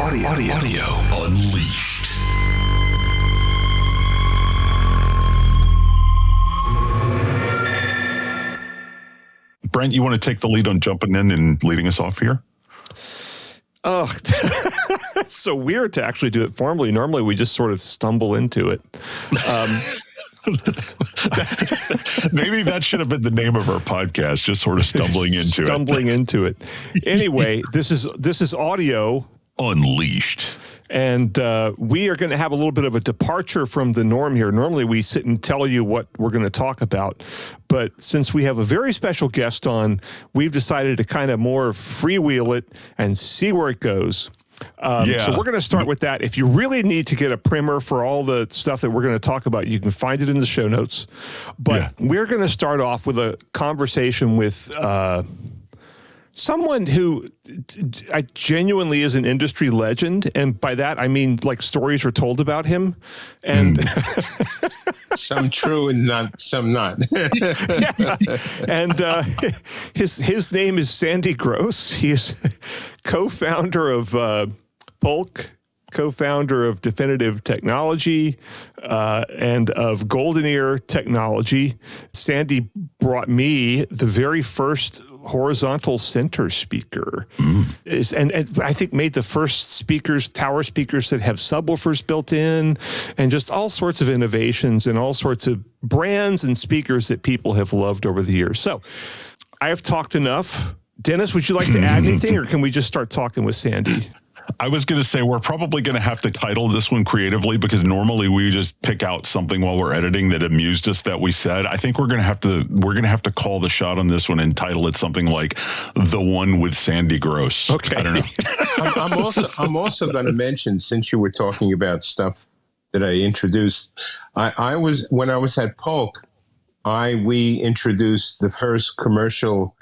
Audio Unleashed. Brent, you want to take the lead on jumping in and leading us off here? Oh, it's so weird to actually do it formally. Normally, we just sort of stumble into it. Maybe that should have been the name of our podcast, just sort of stumbling into it. Anyway, this is Audio Unleashed. And we are going to have a little bit of a departure from the norm here. Normally, we sit and tell you what we're going to talk about. But since we have a very special guest on, we've decided to kind of more freewheel it and see where it goes. So we're going to start with that. If you really need to get a primer for all the stuff that we're going to talk about, you can find it in the show notes. But we're going to start off with a conversation with someone who I genuinely is an industry legend. And by that, I mean, like, stories are told about him. And some true and some not. And his name is Sandy Gross. He is co-founder of Polk, co-founder of Definitive Technology, and of GoldenEar Technology. Sandy brought me the very first horizontal center speaker, and I think made the first tower speakers that have subwoofers built in, and just all sorts of innovations and all sorts of brands and speakers that people have loved over the years. So I have talked enough. Dennis, would you like to add anything, or can we just start talking with Sandy? I was going to say, we're probably going to have to title this one creatively, because normally we just pick out something while we're editing that amused us that we said. I think we're going to have to call the shot on this one and title it something like The One with Sandy Gross. Okay. I don't know. I'm also going to mention, since you were talking about stuff that I introduced, when I was at Polk, we introduced the first commercial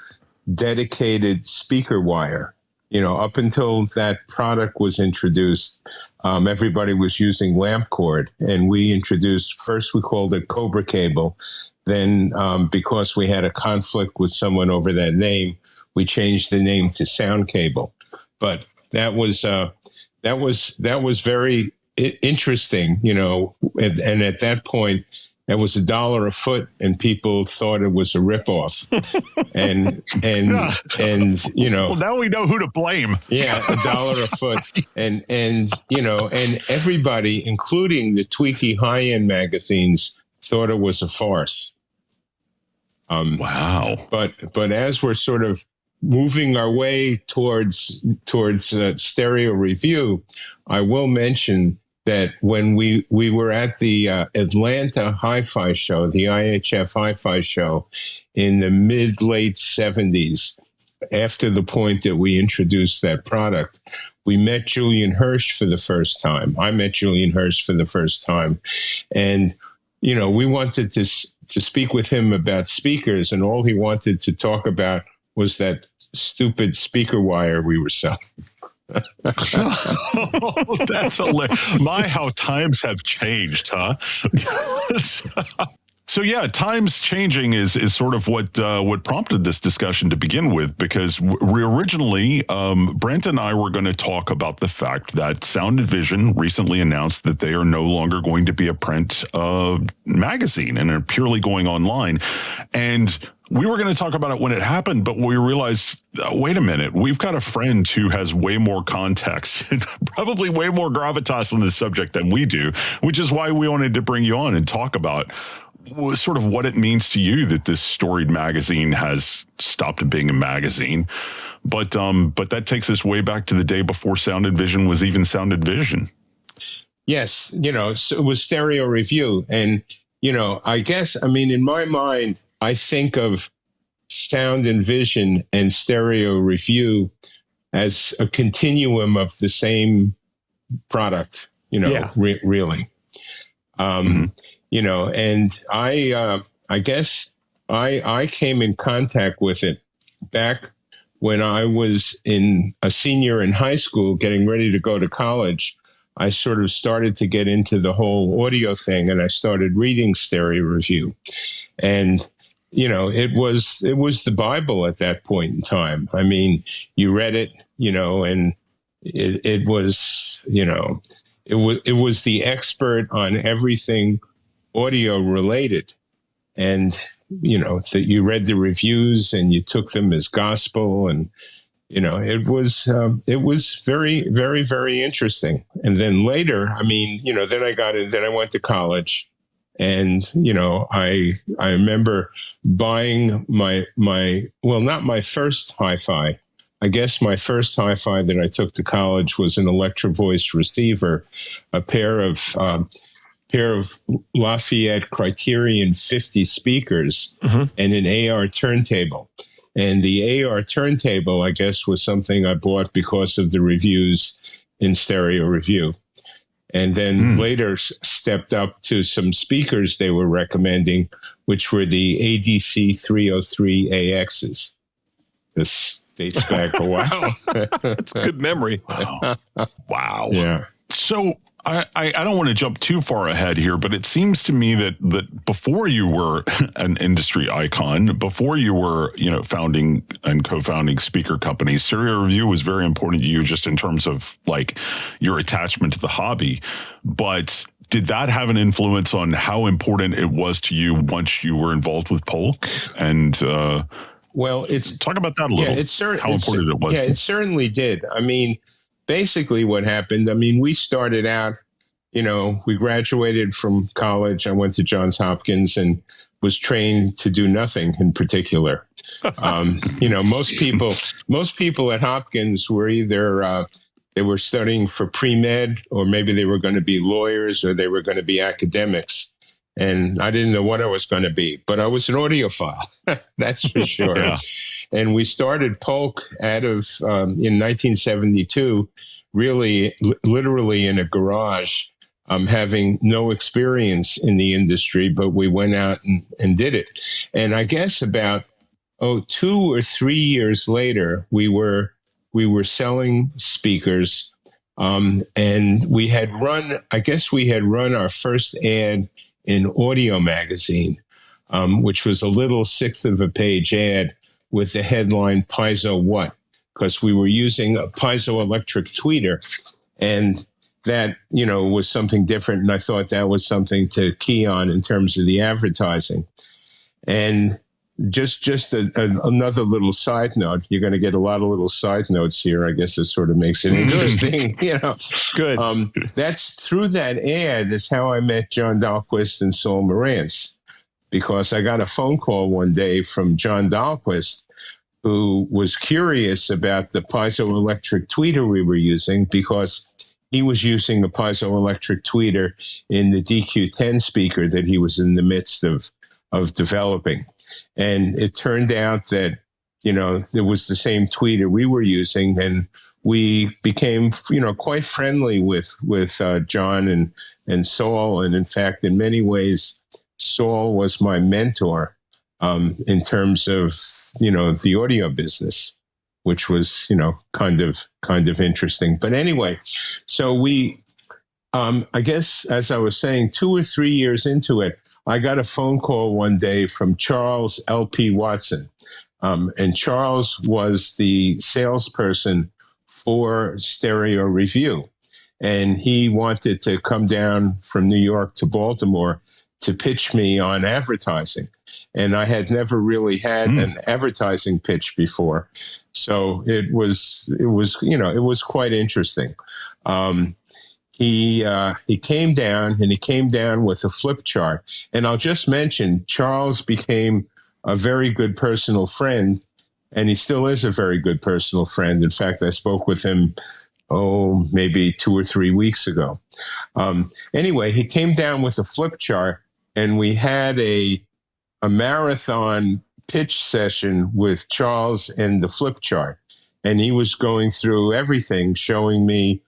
dedicated speaker wire. Up until that product was introduced, everybody was using lamp cord, and we introduced, first we called it Cobra Cable. Then, because we had a conflict with someone over that name, we changed the name to Sound Cable. But that was very interesting, and at that point, it was $1 a foot, and people thought it was a ripoff. and Well, now we know who to blame. Yeah, $1 a foot, and everybody, including the tweaky high-end magazines, thought it was a farce. Wow. But as we're sort of moving our way towards stereo review, I will mention that when we were at the Atlanta Hi-Fi show, the IHF Hi-Fi show in the mid-late 70s, after the point that we introduced that product, we met Julian Hirsch for the first time. I met Julian Hirsch for the first time. And, we wanted to speak with him about speakers, and all he wanted to talk about was that stupid speaker wire we were selling. Oh, that's hilarious. My, how times have changed, huh? So yeah, times changing is sort of what prompted this discussion to begin with, because we originally, Brent and I were going to talk about the fact that Sound and Vision recently announced that they are no longer going to be a print magazine and are purely going online. And we were going to talk about it when it happened, but we realized, wait a minute, we've got a friend who has way more context and probably way more gravitas on this subject than we do, which is why we wanted to bring you on and talk about sort of what it means to you that this storied magazine has stopped being a magazine. But that takes us way back to the day before Sound and Vision was even Sound and Vision. Yes, so it was Stereo Review. And, I guess, in my mind, I think of Sound and Vision and Stereo Review as a continuum of the same product, really. And I guess I came in contact with it back when I was a senior in high school, getting ready to go to college. I sort of started to get into the whole audio thing, and I started reading Stereo Review. And, it was the Bible at that point in time. You read it, and it was, it was the expert on everything audio related. And, that you read the reviews and you took them as gospel. And, it was very, very, very interesting. And then later, then I went to college. And, I remember buying not my first hi-fi. I guess my first hi-fi that I took to college was an Electro Voice receiver, a pair of Lafayette Criterion 50 speakers, and an AR turntable. And the AR turntable, I guess, was something I bought because of the reviews in Stereo Review. And then later stepped up to some speakers they were recommending, which were the ADC 303 AXs. This dates back a while. That's a good memory. Wow. Yeah. So I don't want to jump too far ahead here, but it seems to me that before you were an industry icon, before you were, founding and co-founding speaker companies, Stereo Review was very important to you just in terms of like your attachment to the hobby. But did that have an influence on how important it was to you once you were involved with Polk? And well, talk about that a little. How important it was. Yeah, it certainly did. I mean, basically what happened, we started out, we graduated from college. I went to Johns Hopkins and was trained to do nothing in particular. Most people at Hopkins were either, they were studying for pre-med, or maybe they were going to be lawyers, or they were going to be academics. And I didn't know what I was going to be, but I was an audiophile. That's for sure. Yeah. And we started Polk out of, in 1972, really literally in a garage, having no experience in the industry, but we went out and did it. And I guess about, 2 or 3 years later, we were selling speakers, and we had run our first ad in Audio Magazine, which was a little 1/6 of a page ad with the headline Piezo What? Because we were using a piezoelectric tweeter, and that, was something different. And I thought that was something to key on in terms of the advertising. And just another little side note, you're going to get a lot of little side notes here. I guess it sort of makes it interesting, Good. That's through that ad is how I met John Dahlquist and Saul Morantz, because I got a phone call one day from John Dahlquist, who was curious about the piezoelectric tweeter we were using, because he was using a piezoelectric tweeter in the DQ10 speaker that he was in the midst of developing. And it turned out that, it was the same tweeter we were using, and we became, quite friendly with John and Saul. And in fact, in many ways, Saul was my mentor in terms of, the audio business, which was, kind of interesting. But anyway, so we, I guess, as I was saying, 2 or 3 years into it, I got a phone call one day from Charles L.P. Watson. And Charles was the salesperson for Stereo Review. And he wanted to come down from New York to Baltimore to pitch me on advertising. And I had never really had an advertising pitch before. So it was quite interesting. He came down, and he came down with a flip chart. And I'll just mention, Charles became a very good personal friend, and he still is a very good personal friend. In fact, I spoke with him, maybe 2 or 3 weeks ago. Anyway, he came down with a flip chart, and we had a marathon pitch session with Charles and the flip chart. And he was going through everything, showing me,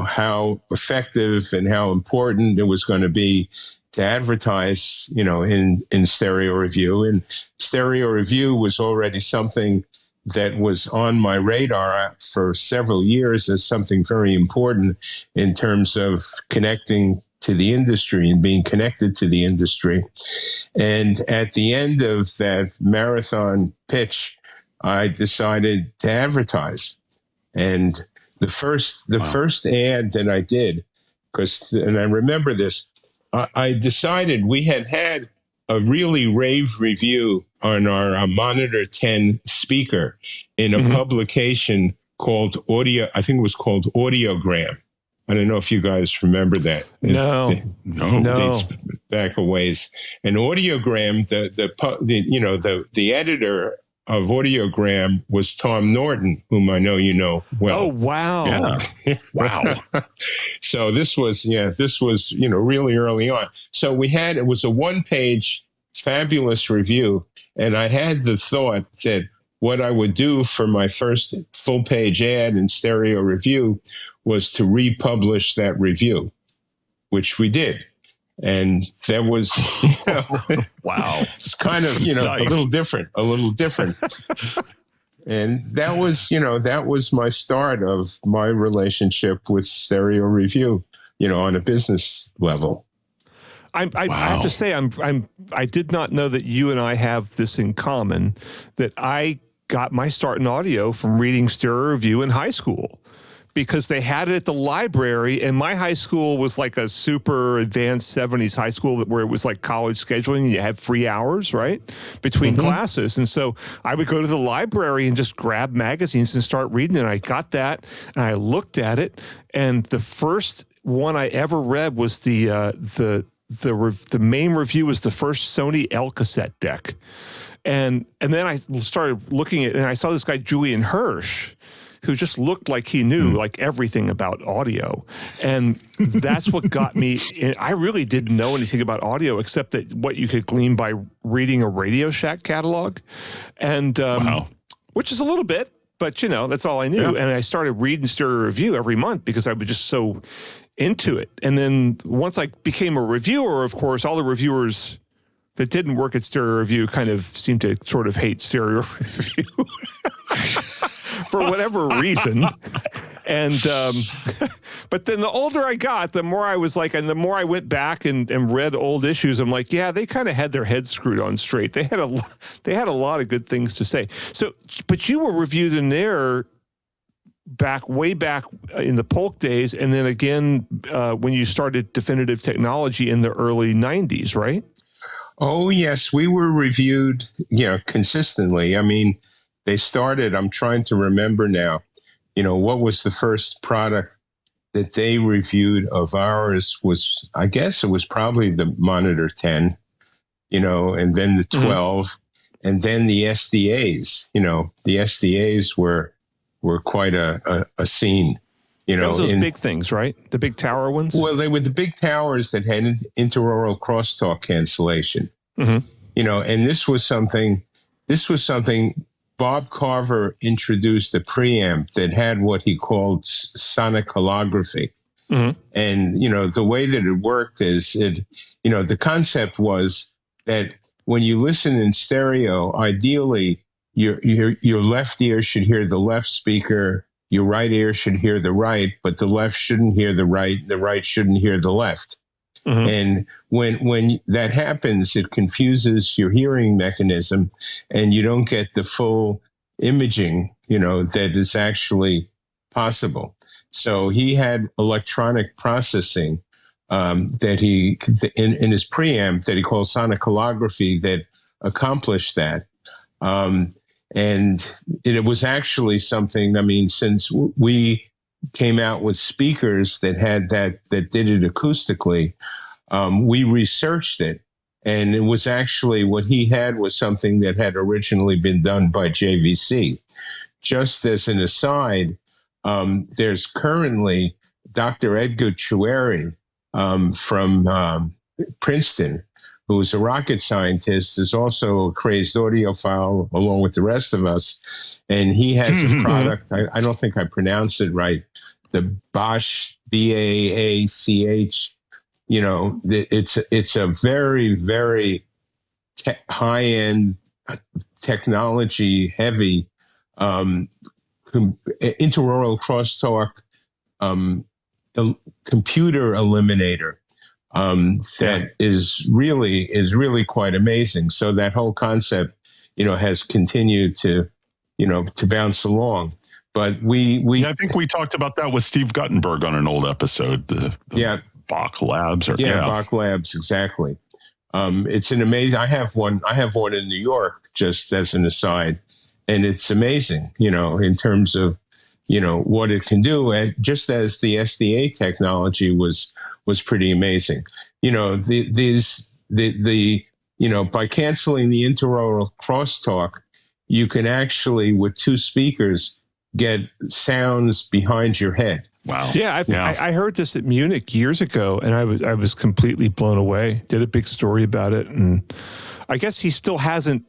how effective and how important it was going to be to advertise, in Stereo Review. And Stereo Review was already something that was on my radar for several years as something very important in terms of connecting to the industry and being connected to the industry. And at the end of that marathon pitch, I decided to advertise. And first ad that I did, and I remember this, I decided we had a really rave review on our Monitor 10 speaker in a publication called Audio. I think it was called Audiogram. I don't know if you guys remember that. No. Dates back a ways. And Audiogram, the editor of Audiogram was Tom Norton, whom I know you know well. Oh, wow. Yeah. Wow. So this was really early on. So it was a one-page fabulous review, and I had the thought that what I would do for my first full-page ad in Stereo Review was to republish that review, which we did. And that was, wow. It's kind of, nice. a little different. And that was my start of my relationship with Stereo Review, on a business level. I have to say, I did not know that you and I have this in common, that I got my start in audio from reading Stereo Review in high school, because they had it at the library, and my high school was like a super advanced 70s high school where it was like college scheduling, and you had free hours, right, between classes. And so I would go to the library and just grab magazines and start reading it. And I got that, and I looked at it, and the first one I ever read was the main review was the first Sony L cassette deck. And then I started looking at it, and I saw this guy, Julian Hirsch, who just looked like he knew like everything about audio. And that's what got me. I really didn't know anything about audio except that what you could glean by reading a Radio Shack catalog. And, which is a little bit, but that's all I knew. Yeah. And I started reading Stereo Review every month because I was just so into it. And then once I became a reviewer, of course, all the reviewers that didn't work at Stereo Review kind of seemed to sort of hate Stereo Review. For whatever reason. And, but then the older I got, the more I was like, and the more I went back and read old issues, I'm like, yeah, they kind of had their heads screwed on straight. They had a lot of good things to say. So, but you were reviewed in there way back in the Polk days. And then again, when you started Definitive Technology in the early 90s, right? Oh, yes. We were reviewed, consistently. I mean, they started, I'm trying to remember now, what was the first product that they reviewed of ours was, I guess it was probably the Monitor 10, and then the 12, and then the SDAs. The SDAs were quite a scene. Those big things, right? The big tower ones? Well, they were the big towers that had interaural crosstalk cancellation. And this was something Bob Carver introduced a preamp that had what he called sonic holography. And, the way that it worked is the concept was that when you listen in stereo, ideally your left ear should hear the left speaker, your right ear should hear the right, but the left shouldn't hear the right shouldn't hear the left. And when that happens, it confuses your hearing mechanism, and you don't get the full imaging, that is actually possible. So he had electronic processing that he in his preamp that he called sonic holography that accomplished that. And it was actually something. I mean, since we came out with speakers that did it acoustically, we researched it, and it was actually what he had was something that had originally been done by JVC. Just as an aside, there's currently Dr. Edgar Chueri from Princeton, who is a rocket scientist, is also a crazed audiophile along with the rest of us. And he has a product, I don't think I pronounced it right, the Bosch, BAACH. It's a very, very high-end, technology-heavy interaural crosstalk computer eliminator that is really quite amazing. So that whole concept, has continued to bounce along. But we I think we talked about that with Steve Guttenberg on an old episode. The Bach Labs, Bach Labs, exactly. It's an amazing. I have one in New York, just as an aside, and it's amazing. In terms of what it can do, and just as the SDA technology was pretty amazing. By canceling the interaural crosstalk, you can actually, with two speakers, get sounds behind your head. Wow. Yeah, I heard this at Munich years ago, and I was completely blown away. Did a big story about it, and I guess he still hasn't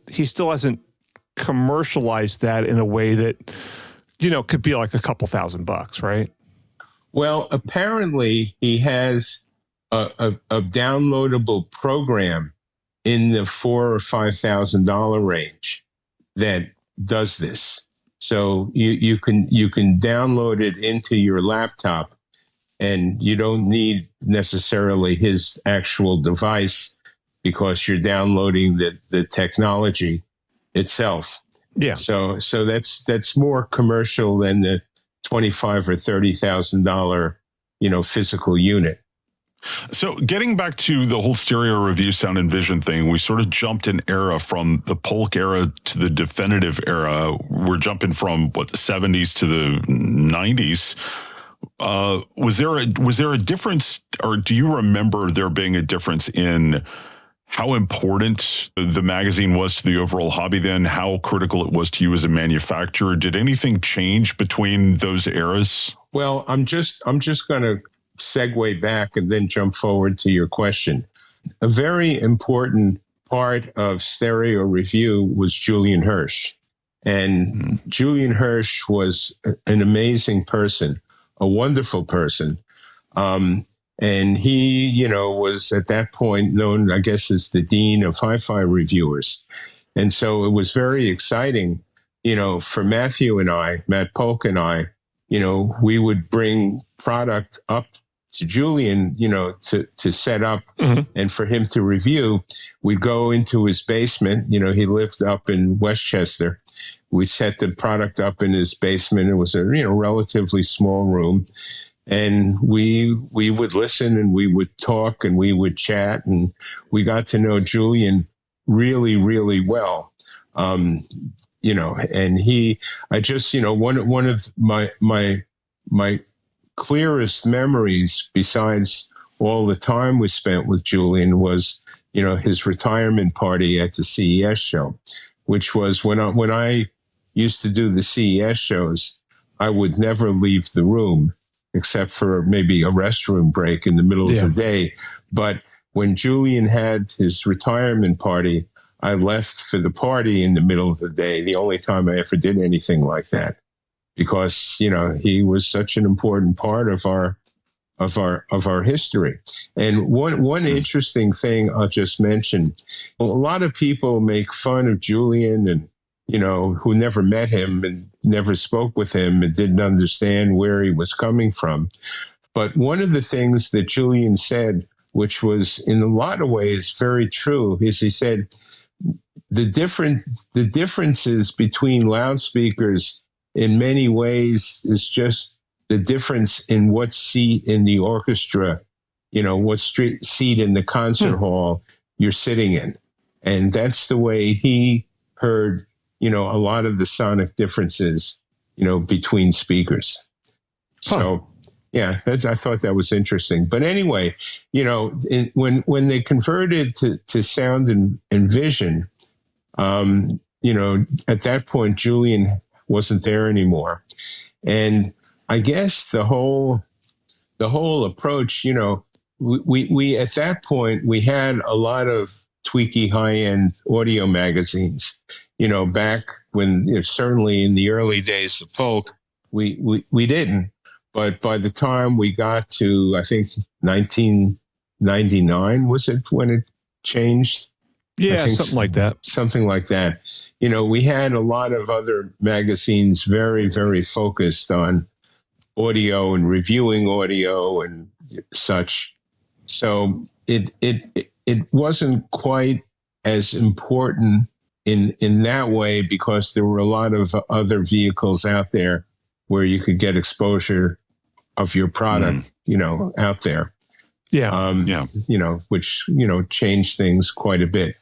commercialized that in a way that could be like a couple $1,000, right? Well, apparently he has a downloadable program in the $4,000 or $5,000 range that does this. So you can download it into your laptop, and you don't need necessarily his actual device because you're downloading the technology itself. Yeah. So that's more commercial than the $25,000 or $30,000 physical unit. So getting back to the whole stereo review sound and vision thing, we sort of jumped an era from the Polk era to the definitive era. We're jumping from the 70s to the 90s. Was there a difference, or do you remember there being a difference in how important the magazine was to the overall hobby then, how critical it was to you as a manufacturer? Did anything change between those eras? Well, I'm just going to segue back and then jump forward to your question. A very important part of stereo review was Julian Hirsch. And Julian Hirsch was an amazing person, a wonderful person. And he, was at that point known, I guess, as the dean of hi-fi reviewers. And so it was very exciting, for Matt Polk and I, we would bring product up to Julian, to set up and for him to review. We'd go into his basement. He lived up in Westchester. We set the product up in his basement. It was a relatively small room. And we would listen and we would talk and we would chat, and we got to know Julian really, really well. And I just, one of my clearest memories, besides all the time we spent with Julian, was, his retirement party at the CES show, which was when I used to do the CES shows, I would never leave the room except for maybe a restroom break in the middle of the day. But when Julian had his retirement party, I left for the party in the middle of the day, the only time I ever did anything like that, because, he was such an important part of our history. And one interesting thing I'll just mention, a lot of people make fun of Julian and, who never met him and never spoke with him and didn't understand where he was coming from. But one of the things that Julian said, which was in a lot of ways very true, is he said the differences between loudspeakers in many ways is just the difference in what seat in the orchestra, what seat in the concert hall you're sitting in. And that's the way he heard, a lot of the sonic differences, between speakers. So, yeah, I thought that was interesting. But anyway, when they converted to sound and vision, at that point, Julian wasn't there anymore. And I guess the whole approach, we at that point, we had a lot of tweaky high-end audio magazines, back when, certainly in the early days of Polk, we didn't. But by the time we got to, I think, 1999, was it when it changed? Yeah, something like that. Something like that. We had a lot of other magazines very, very focused on audio and reviewing audio and such. So it wasn't quite as important in that way, because there were a lot of other vehicles out there where you could get exposure of your product, out there. Yeah. Which, changed things quite a bit.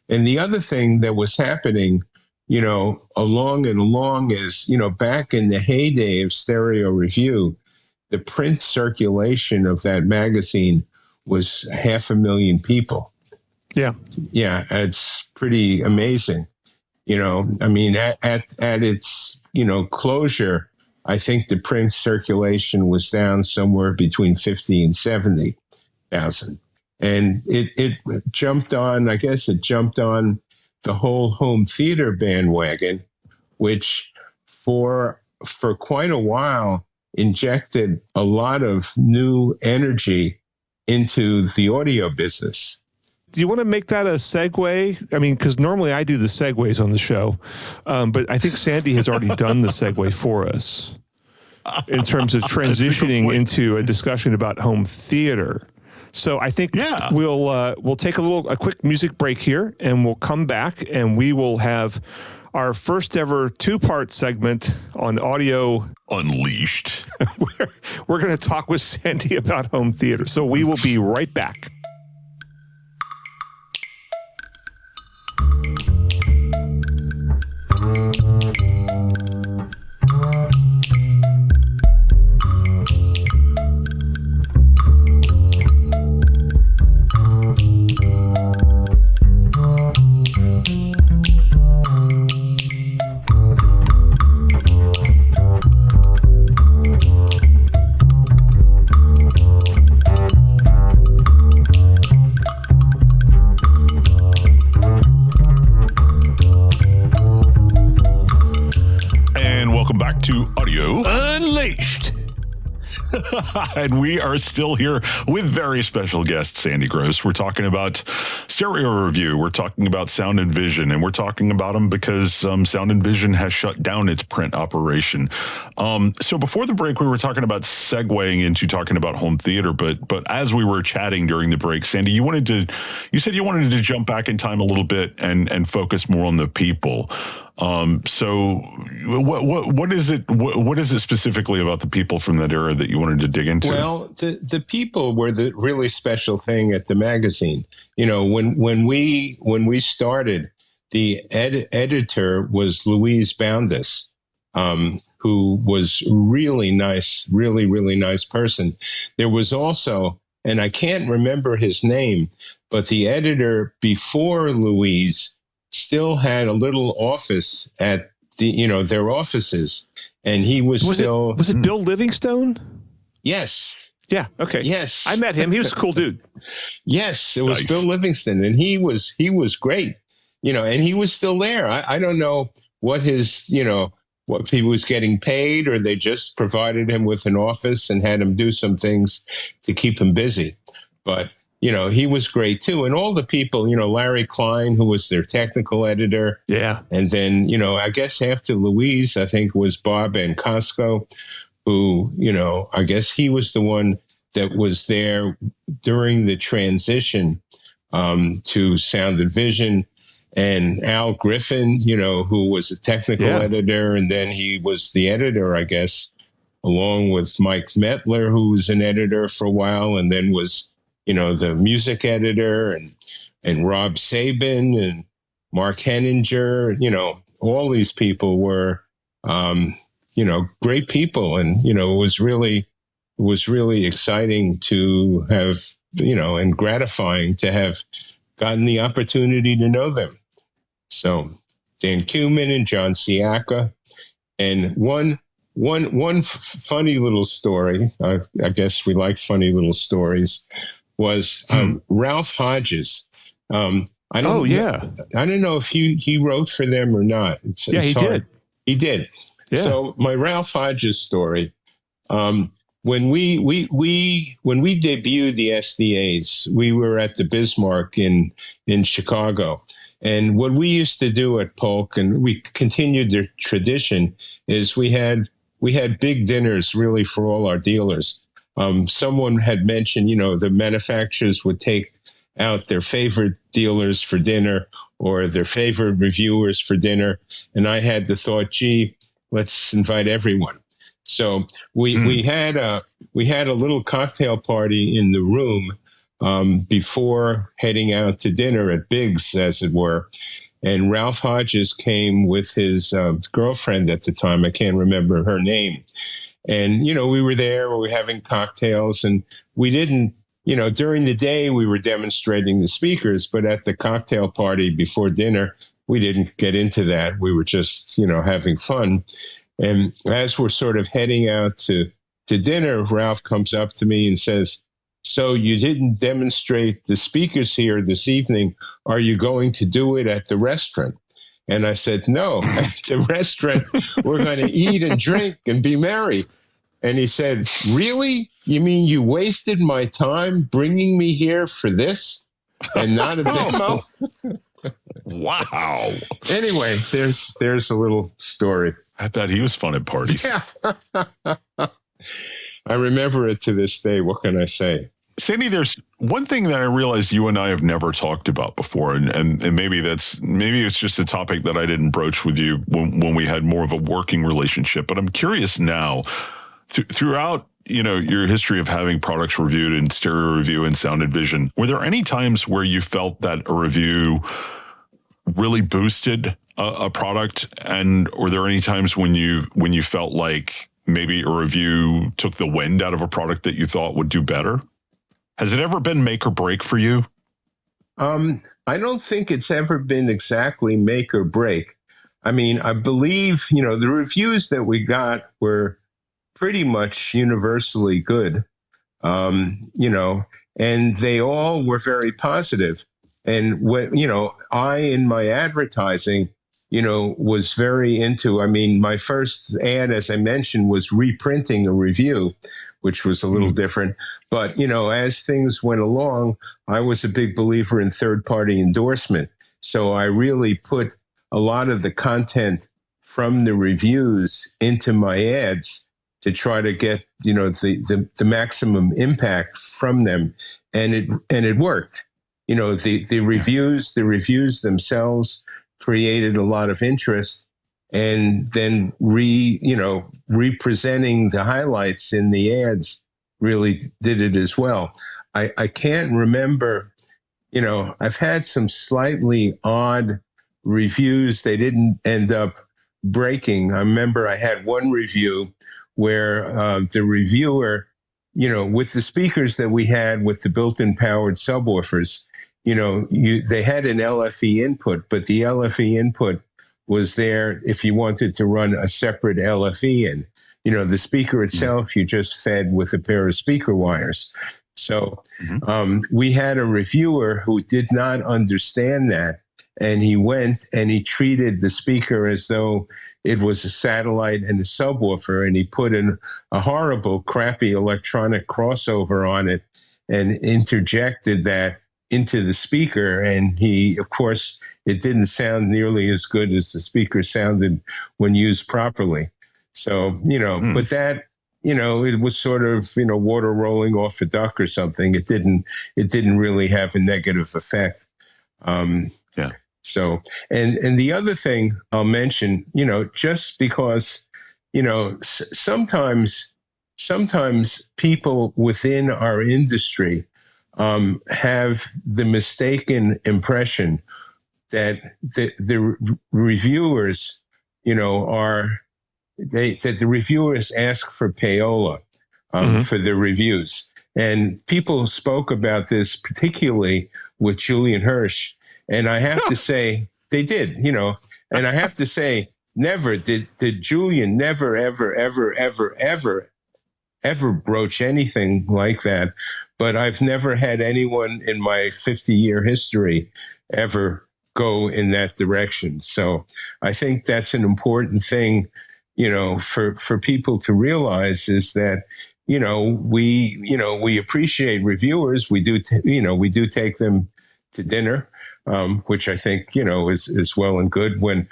And the other thing that was happening, along is, back in the heyday of Stereo Review, the print circulation of that magazine was 500,000 people. Yeah. Yeah. It's pretty amazing. At its, closure, I think the print circulation was down somewhere between 50 and 70,000. And it jumped on, I guess it jumped on the whole home theater bandwagon, which for quite a while injected a lot of new energy into the audio business. Do you want to make that a segue? I mean, because normally I do the segues on the show, but I think Sandy has already done the segue for us in terms of transitioning into a discussion about home theater. So I think we'll take a quick music break here, and we'll come back, and we will have our first ever 2-part segment on Audio Unleashed. We're going to talk with Sandy about home theater. So we will be right back. To Audio Unleashed. And we are still here with very special guest, Sandy Gross. We're talking about Stereo Review. We're talking about Sound and Vision, and we're talking about them because Sound and Vision has shut down its print operation. So before the break, we were talking about segueing into talking about home theater, but as we were chatting during the break, Sandy, you said you wanted to jump back in time a little bit and focus more on the people. So what is it? What is it specifically about the people from that era that you wanted to dig into? Well, the people were the really special thing at the magazine. When we started, the editor was Louise Boundas, who was really nice, really nice person. There was also, and I can't remember his name, but the editor before Louise still had a little office at their offices, and he was still. Was it Bill Livingstone? Yes. Yeah. Okay. Yes. I met him. He was a cool dude. Yes, it was Nice. Bill Livingston, and he was great. And he was still there. I don't know what his what he was getting paid, or they just provided him with an office and had him do some things to keep him busy, but. He was great too. And all the people, Larry Klein, who was their technical editor. Yeah. And then, I guess after Louise, I think was Bob Ancosco, who, I guess he was the one that was there during the transition to Sound and Vision. And Al Griffin, who was a technical editor. And then he was the editor, I guess, along with Mike Metler, who was an editor for a while and then was the music editor, and Rob Sabin and Mark Henninger, all these people were, great people. And, it was really exciting to have, and gratifying to have gotten the opportunity to know them. So Dan Kumin and John Siaka. And one funny little story, I guess we like funny little stories, was Ralph Hodges. I don't know if he wrote for them or not. He did. He did. Yeah. So my Ralph Hodges story. When we debuted the SDAs, we were at the Bismarck in Chicago, and what we used to do at Polk, and we continued the tradition, is we had big dinners really for all our dealers. Someone had mentioned, the manufacturers would take out their favorite dealers for dinner or their favorite reviewers for dinner. And I had the thought, gee, let's invite everyone. So we had a little cocktail party in the room before heading out to dinner at Biggs, as it were. And Ralph Hodges came with his girlfriend at the time. I can't remember her name. And, we were there, we were having cocktails, and we didn't, during the day we were demonstrating the speakers, but at the cocktail party before dinner, we didn't get into that. We were just, having fun. And as we're sort of heading out to dinner, Ralph comes up to me and says, "So you didn't demonstrate the speakers here this evening. Are you going to do it at the restaurant?" And I said, "No, at the restaurant, we're going to eat and drink and be merry." And he said, "Really? You mean you wasted my time bringing me here for this and not a demo?" Wow. Anyway, there's a little story. I bet he was fun at parties. Yeah. I remember it to this day. What can I say? Sandy, there's one thing that I realize you and I have never talked about before, and maybe it's just a topic that I didn't broach with you when we had more of a working relationship. But I'm curious now, throughout your history of having products reviewed in stereo review and sound and vision, were there any times where you felt that a review really boosted a product, and were there any times when you felt like maybe a review took the wind out of a product that you thought would do better? Has it ever been make or break for you? I don't think it's ever been exactly make or break. I mean, I believe, the reviews that we got were pretty much universally good, and they all were very positive. And when, I, in my advertising, was very into, my first ad, as I mentioned, was reprinting a review, which was a little different. But, as things went along, I was a big believer in third-party endorsement. So I really put a lot of the content from the reviews into my ads to try to get, the maximum impact from them. And it worked. The reviews themselves created a lot of interest, and then representing the highlights in the ads really did it as well. I can't remember, I've had some slightly odd reviews. They didn't end up breaking. I remember I had one review where the reviewer, with the speakers that we had with the built-in powered subwoofers, they had an LFE input, but the LFE input was there if you wanted to run a separate LFE in. The speaker itself, you just fed with a pair of speaker wires. So we had a reviewer who did not understand that, and he went and he treated the speaker as though it was a satellite and a subwoofer, and he put in a horrible, crappy electronic crossover on it and interjected that into the speaker. And of course, it didn't sound nearly as good as the speaker sounded when used properly. So, but that, it was sort of, water rolling off a duck or something. It didn't really have a negative effect. Yeah. So, and the other thing I'll mention, just because, sometimes people within our industry have the mistaken impression that the reviewers, that the reviewers ask for payola for their reviews. And people spoke about this particularly with Julian Hirsch. And I have to say, they did, and I have to say, never did Julian never, ever, ever, ever, ever, ever broach anything like that. But I've never had anyone in my 50-year history ever go in that direction. So I think that's an important thing, for people to realize, is that, we appreciate reviewers. We do, we do take them to dinner, which I think, is well and good. When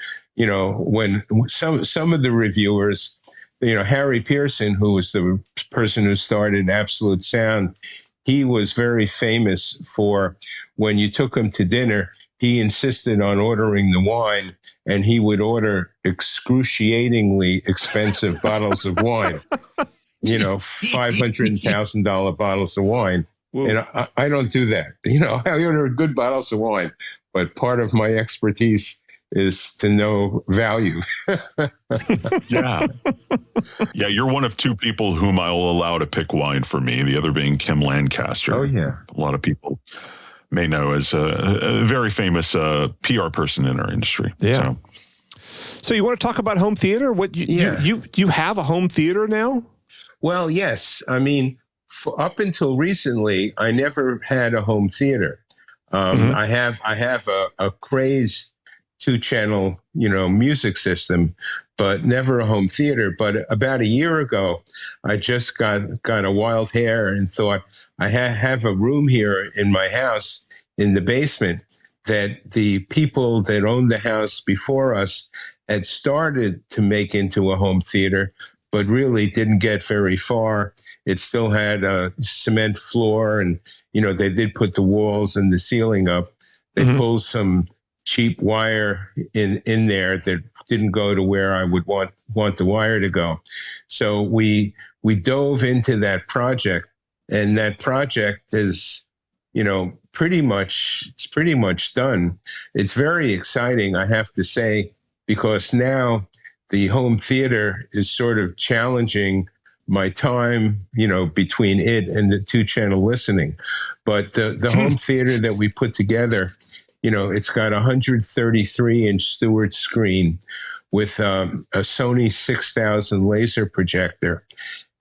some of the reviewers, Harry Pearson, who was the person who started Absolute Sound, he was very famous for, when you took him to dinner, he insisted on ordering the wine, and he would order excruciatingly expensive bottles of wine, $500,000 bottles of wine. Whoa. And I don't do that. I order good bottles of wine, but part of my expertise is to know value. Yeah. Yeah, you're one of two people whom I'll allow to pick wine for me, the other being Kim Lancaster. Oh, yeah. A lot of people may know as a very famous PR person in our industry. Yeah. So you want to talk about home theater? You have a home theater now? Well, yes. I mean, up until recently, I never had a home theater. I have a crazed 2-channel, music system, but never a home theater. But about a year ago, I just got a wild hair and thought, I have a room here in my house in the basement that the people that owned the house before us had started to make into a home theater, but really didn't get very far. It still had a cement floor, and, they did put the walls and the ceiling up. They pulled some cheap wire in there that didn't go to where I would want the wire to go. So we dove into that project, and that project is, pretty much done. It's very exciting, I have to say, because now the home theater is sort of challenging my time, between it and the 2-channel listening. But the home theater that we put together, it's got a 133-inch Stewart screen with a Sony 6000 laser projector.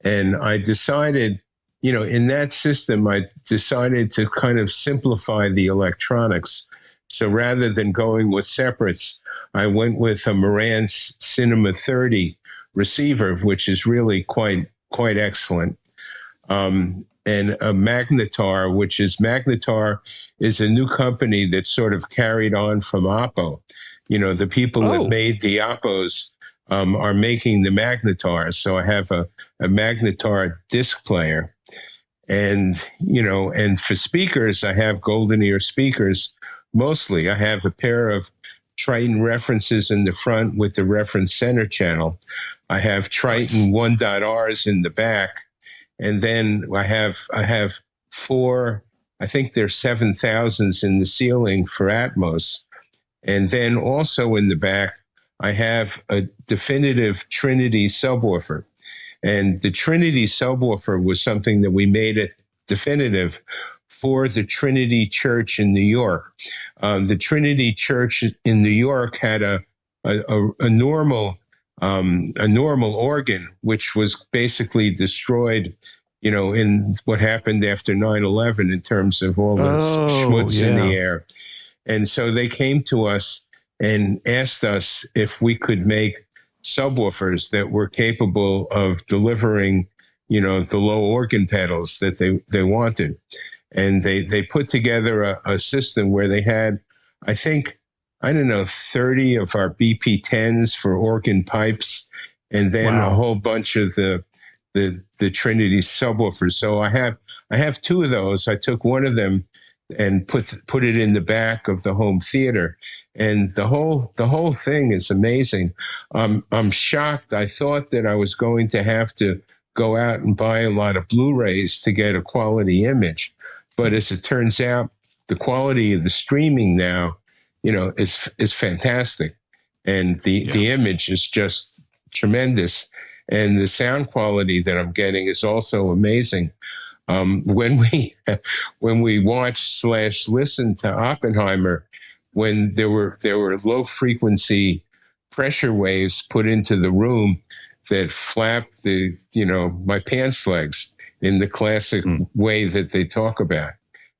And I decided, in that system, I decided to kind of simplify the electronics. So rather than going with separates, I went with a Marantz Cinema 30 receiver, which is really quite excellent. And a Magnetar, Magnetar is a new company that sort of carried on from Oppo. The people that made the Oppos are making the Magnetars. So I have a Magnetar disc player. And for speakers, I have GoldenEar speakers. Mostly, I have a pair of Triton references in the front with the reference center channel. I have Triton 1.Rs in the back. And then I have 4, I think there's 7,000s in the ceiling for Atmos. And then also in the back, I have a definitive Trinity subwoofer. And the Trinity subwoofer was something that we made at Definitive for the Trinity Church in New York. The Trinity Church in New York had a normal organ, which was basically destroyed, in what happened after 9/11 in terms of all the schmutz in the air. And so they came to us and asked us if we could make subwoofers that were capable of delivering, the low organ pedals that they wanted. And they put together a system where they had, I think, 30 of our BP10s for organ pipes, and then a whole bunch of the Trinity subwoofers. So I have 2 of those. I took one of them and put it in the back of the home theater, and the whole thing is amazing. I'm shocked. I thought that I was going to have to go out and buy a lot of Blu-rays to get a quality image, but as it turns out, the quality of the streaming now, is fantastic, and the image is just tremendous, and the sound quality that I'm getting is also amazing. When we watch/listen to Oppenheimer, when there were low frequency pressure waves put into the room that flapped my pants legs in the classic way that they talk about.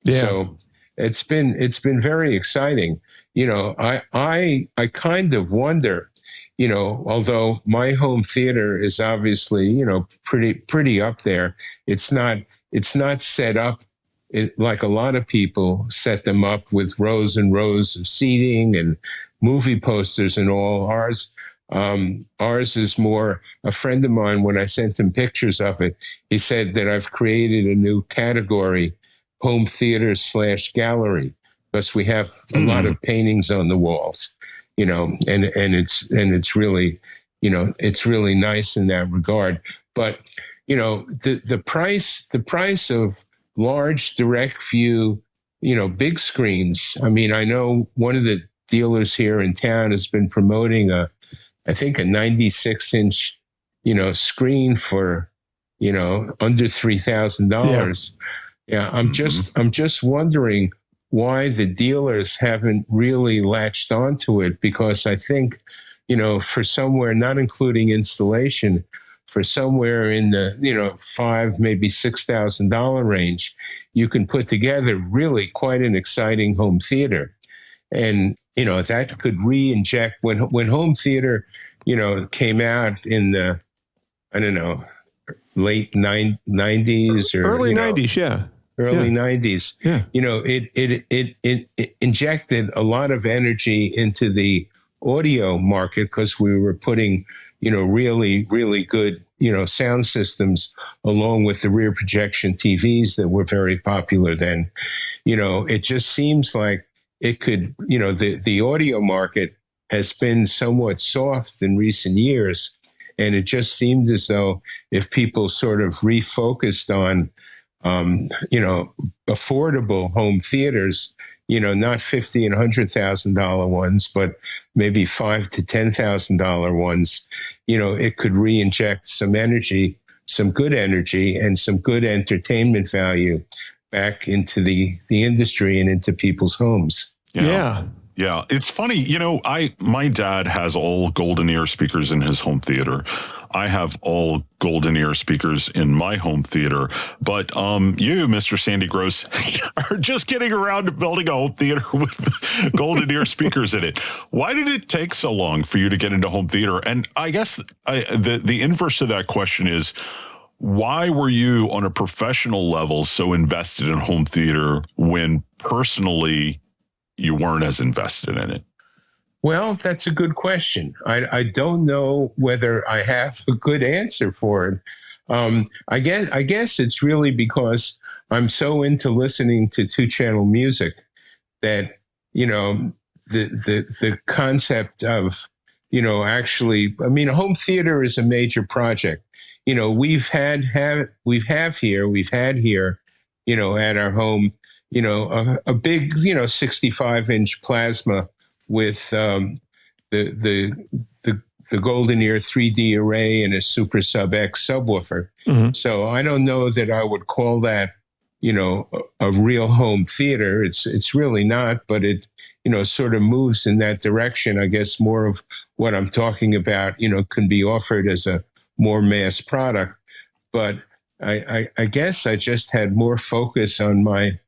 Yeah. So it's been very exciting. I kind of wonder, although my home theater is obviously, pretty up there, it's not set up like a lot of people set them up with rows and rows of seating and movie posters and all. Ours is more, a friend of mine, when I sent him pictures of it, he said that I've created a new category, home theater /gallery, because we have a lot of paintings on the walls, and it's really, it's really nice in that regard. But, the price of large direct view, big screens. I mean, I know one of the dealers here in town has been promoting I think a 96-inch, screen for, under $3,000. Yeah. I'm just wondering why the dealers haven't really latched onto it, because I think, for somewhere, not including installation, for somewhere in the, $5,000, maybe $6,000 range, you can put together really quite an exciting home theater. And, that could re-inject when home theater, came out in the, I don't know, late 90s or early 90s. Yeah. Early 90s. Yeah. It injected a lot of energy into the audio market because we were putting, really, really good, sound systems along with the rear projection TVs that were very popular then. It just seems like it could, the audio market has been somewhat soft in recent years. And it just seemed as though if people sort of refocused on, affordable home theaters, not $50,000 and $100,000 ones, but maybe $5,000 to $10,000 ones, it could re-inject some energy, some good energy and some good entertainment value back into the industry and into people's homes. Yeah. Yeah, it's funny. My dad has all GoldenEar speakers in his home theater. I have all GoldenEar speakers in my home theater. But you, Mr. Sandy Gross, are just getting around to building a home theater with GoldenEar speakers in it. Why did it take so long for you to get into home theater? And I guess the inverse of that question is, why were you on a professional level so invested in home theater when personally you weren't as invested in it? Well, that's a good question. I don't know whether I have a good answer for it. I guess it's really because I'm so into listening to two-channel music that, the concept of, actually, I mean, home theater is a major project. We've had here, at our home, a big, 65-inch plasma with the GoldenEar 3D array and a Super Sub X subwoofer. Mm-hmm. So I don't know that I would call that, a real home theater. It's really not, but it, sort of moves in that direction. I guess more of what I'm talking about, can be offered as a more mass product. But I guess I just had more focus on my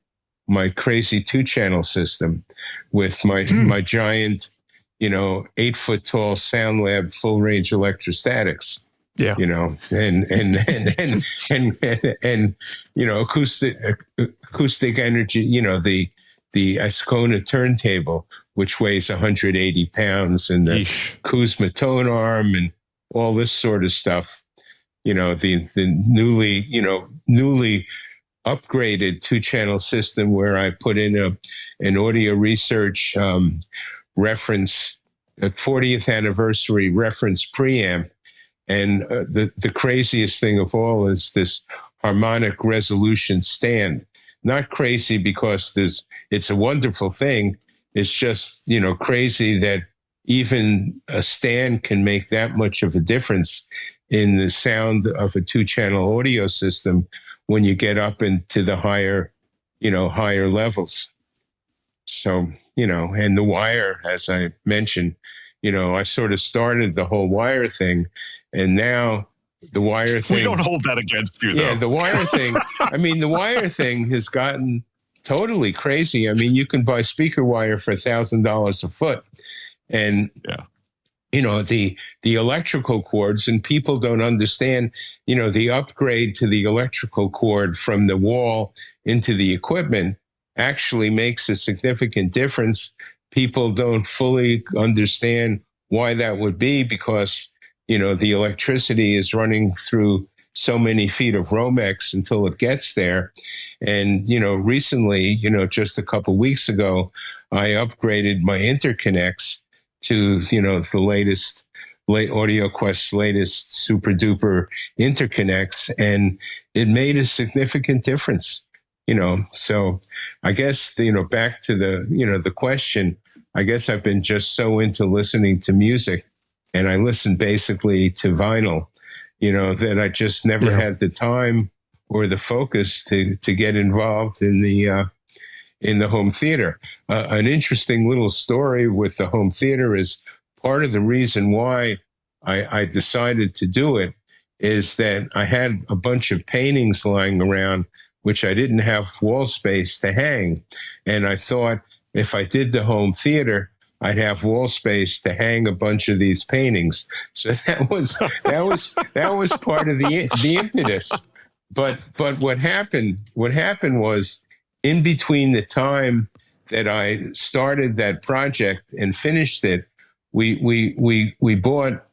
crazy two-channel system with my giant, 8-foot tall SoundLab full range electrostatics. Yeah. And acoustic energy, the Ascona turntable, which weighs 180 pounds, and the Kuzma tone arm and all this sort of stuff. The newly upgraded two-channel system where I put in an audio research reference, a 40th anniversary reference preamp. And the craziest thing of all is this harmonic resolution stand. Not crazy because it's a wonderful thing. It's just, crazy that even a stand can make that much of a difference in the sound of a two-channel audio system when you get up into the higher levels. So, and the wire, as I mentioned, I sort of started the whole wire thing, and now the wire thing. We don't hold that against you, though. Yeah, the wire thing. The wire thing has gotten totally crazy. You can buy speaker wire for $1,000 a foot. And, the electrical cords, and people don't understand, the upgrade to the electrical cord from the wall into the equipment actually makes a significant difference. People don't fully understand why that would be because, the electricity is running through so many feet of Romex until it gets there. And, recently, just a couple weeks ago, I upgraded my interconnects to, the latest Audio Quest's latest super duper interconnects, and it made a significant difference. So I guess, back to the question, I guess I've been just so into listening to music, and I listen basically to vinyl, that I just never had the time or the focus to get involved in the home theater. An interesting little story with the home theater is part of the reason why I decided to do it is that I had a bunch of paintings lying around, which I didn't have wall space to hang. And I thought if I did the home theater, I'd have wall space to hang a bunch of these paintings. So that was part of the impetus. But what happened was, in between the time that I started that project and finished it, we bought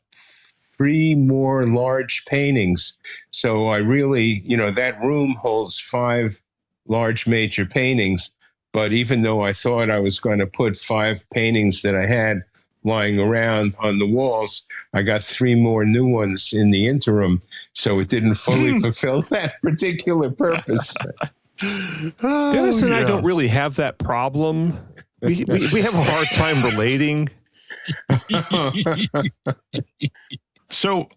3 more large paintings. So I really, that room holds 5 large major paintings. But even though I thought I was going to put 5 paintings that I had lying around on the walls, I got 3 more new ones in the interim. So it didn't fully fulfill that particular purpose. Dennis and I don't really have that problem. We have a hard time relating. So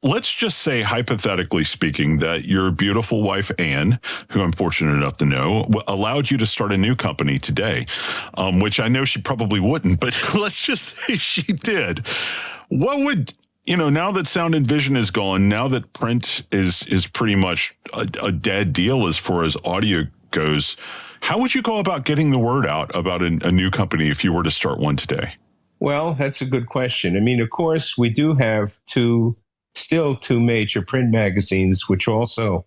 let's just say, hypothetically speaking, that your beautiful wife, Anne, who I'm fortunate enough to know, allowed you to start a new company today, which I know she probably wouldn't, but let's just say she did. What would, now that Sound and Vision is gone, now that print is pretty much a dead deal as far as audio goes, how would you go about getting the word out about a new company if you were to start one today? Well, that's a good question. I mean, of course, we do have still two major print magazines, which also,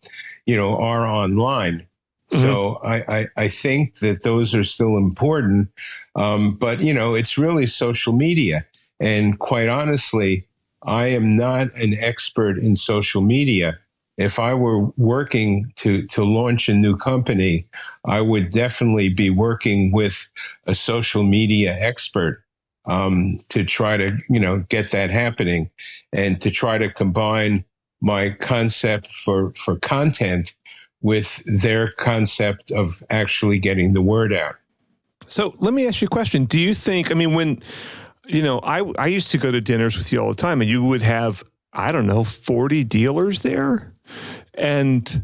are online. Mm-hmm. So I think that those are still important. But, it's really social media. And quite honestly, I am not an expert in social media. If I were working to launch a new company, I would definitely be working with a social media expert. To try to, get that happening, and to try to combine my concept for content with their concept of actually getting the word out. So let me ask you a question. Do you think, when, I used to go to dinners with you all the time, and you would have, 40 dealers there. And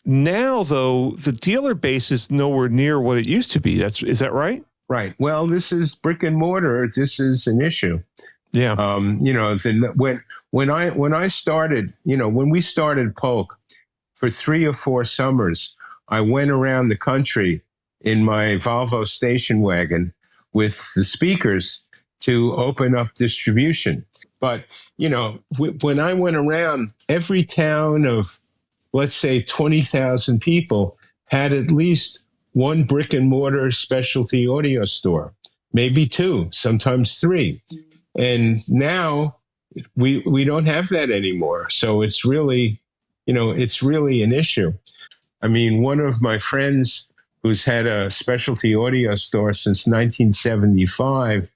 now, though, the dealer base is nowhere near what it used to be. Is that right? Right. Well, this is brick and mortar. This is an issue. Yeah. When I started, when we started Polk, for 3 or 4 summers, I went around the country in my Volvo station wagon with the speakers to open up distribution. But, when I went around, every town of, let's say, 20,000 people had at least one brick and mortar specialty audio store, maybe 2, sometimes 3. And now we don't have that anymore. So it's really, it's really an issue. I mean, one of my friends who's had a specialty audio store since 1975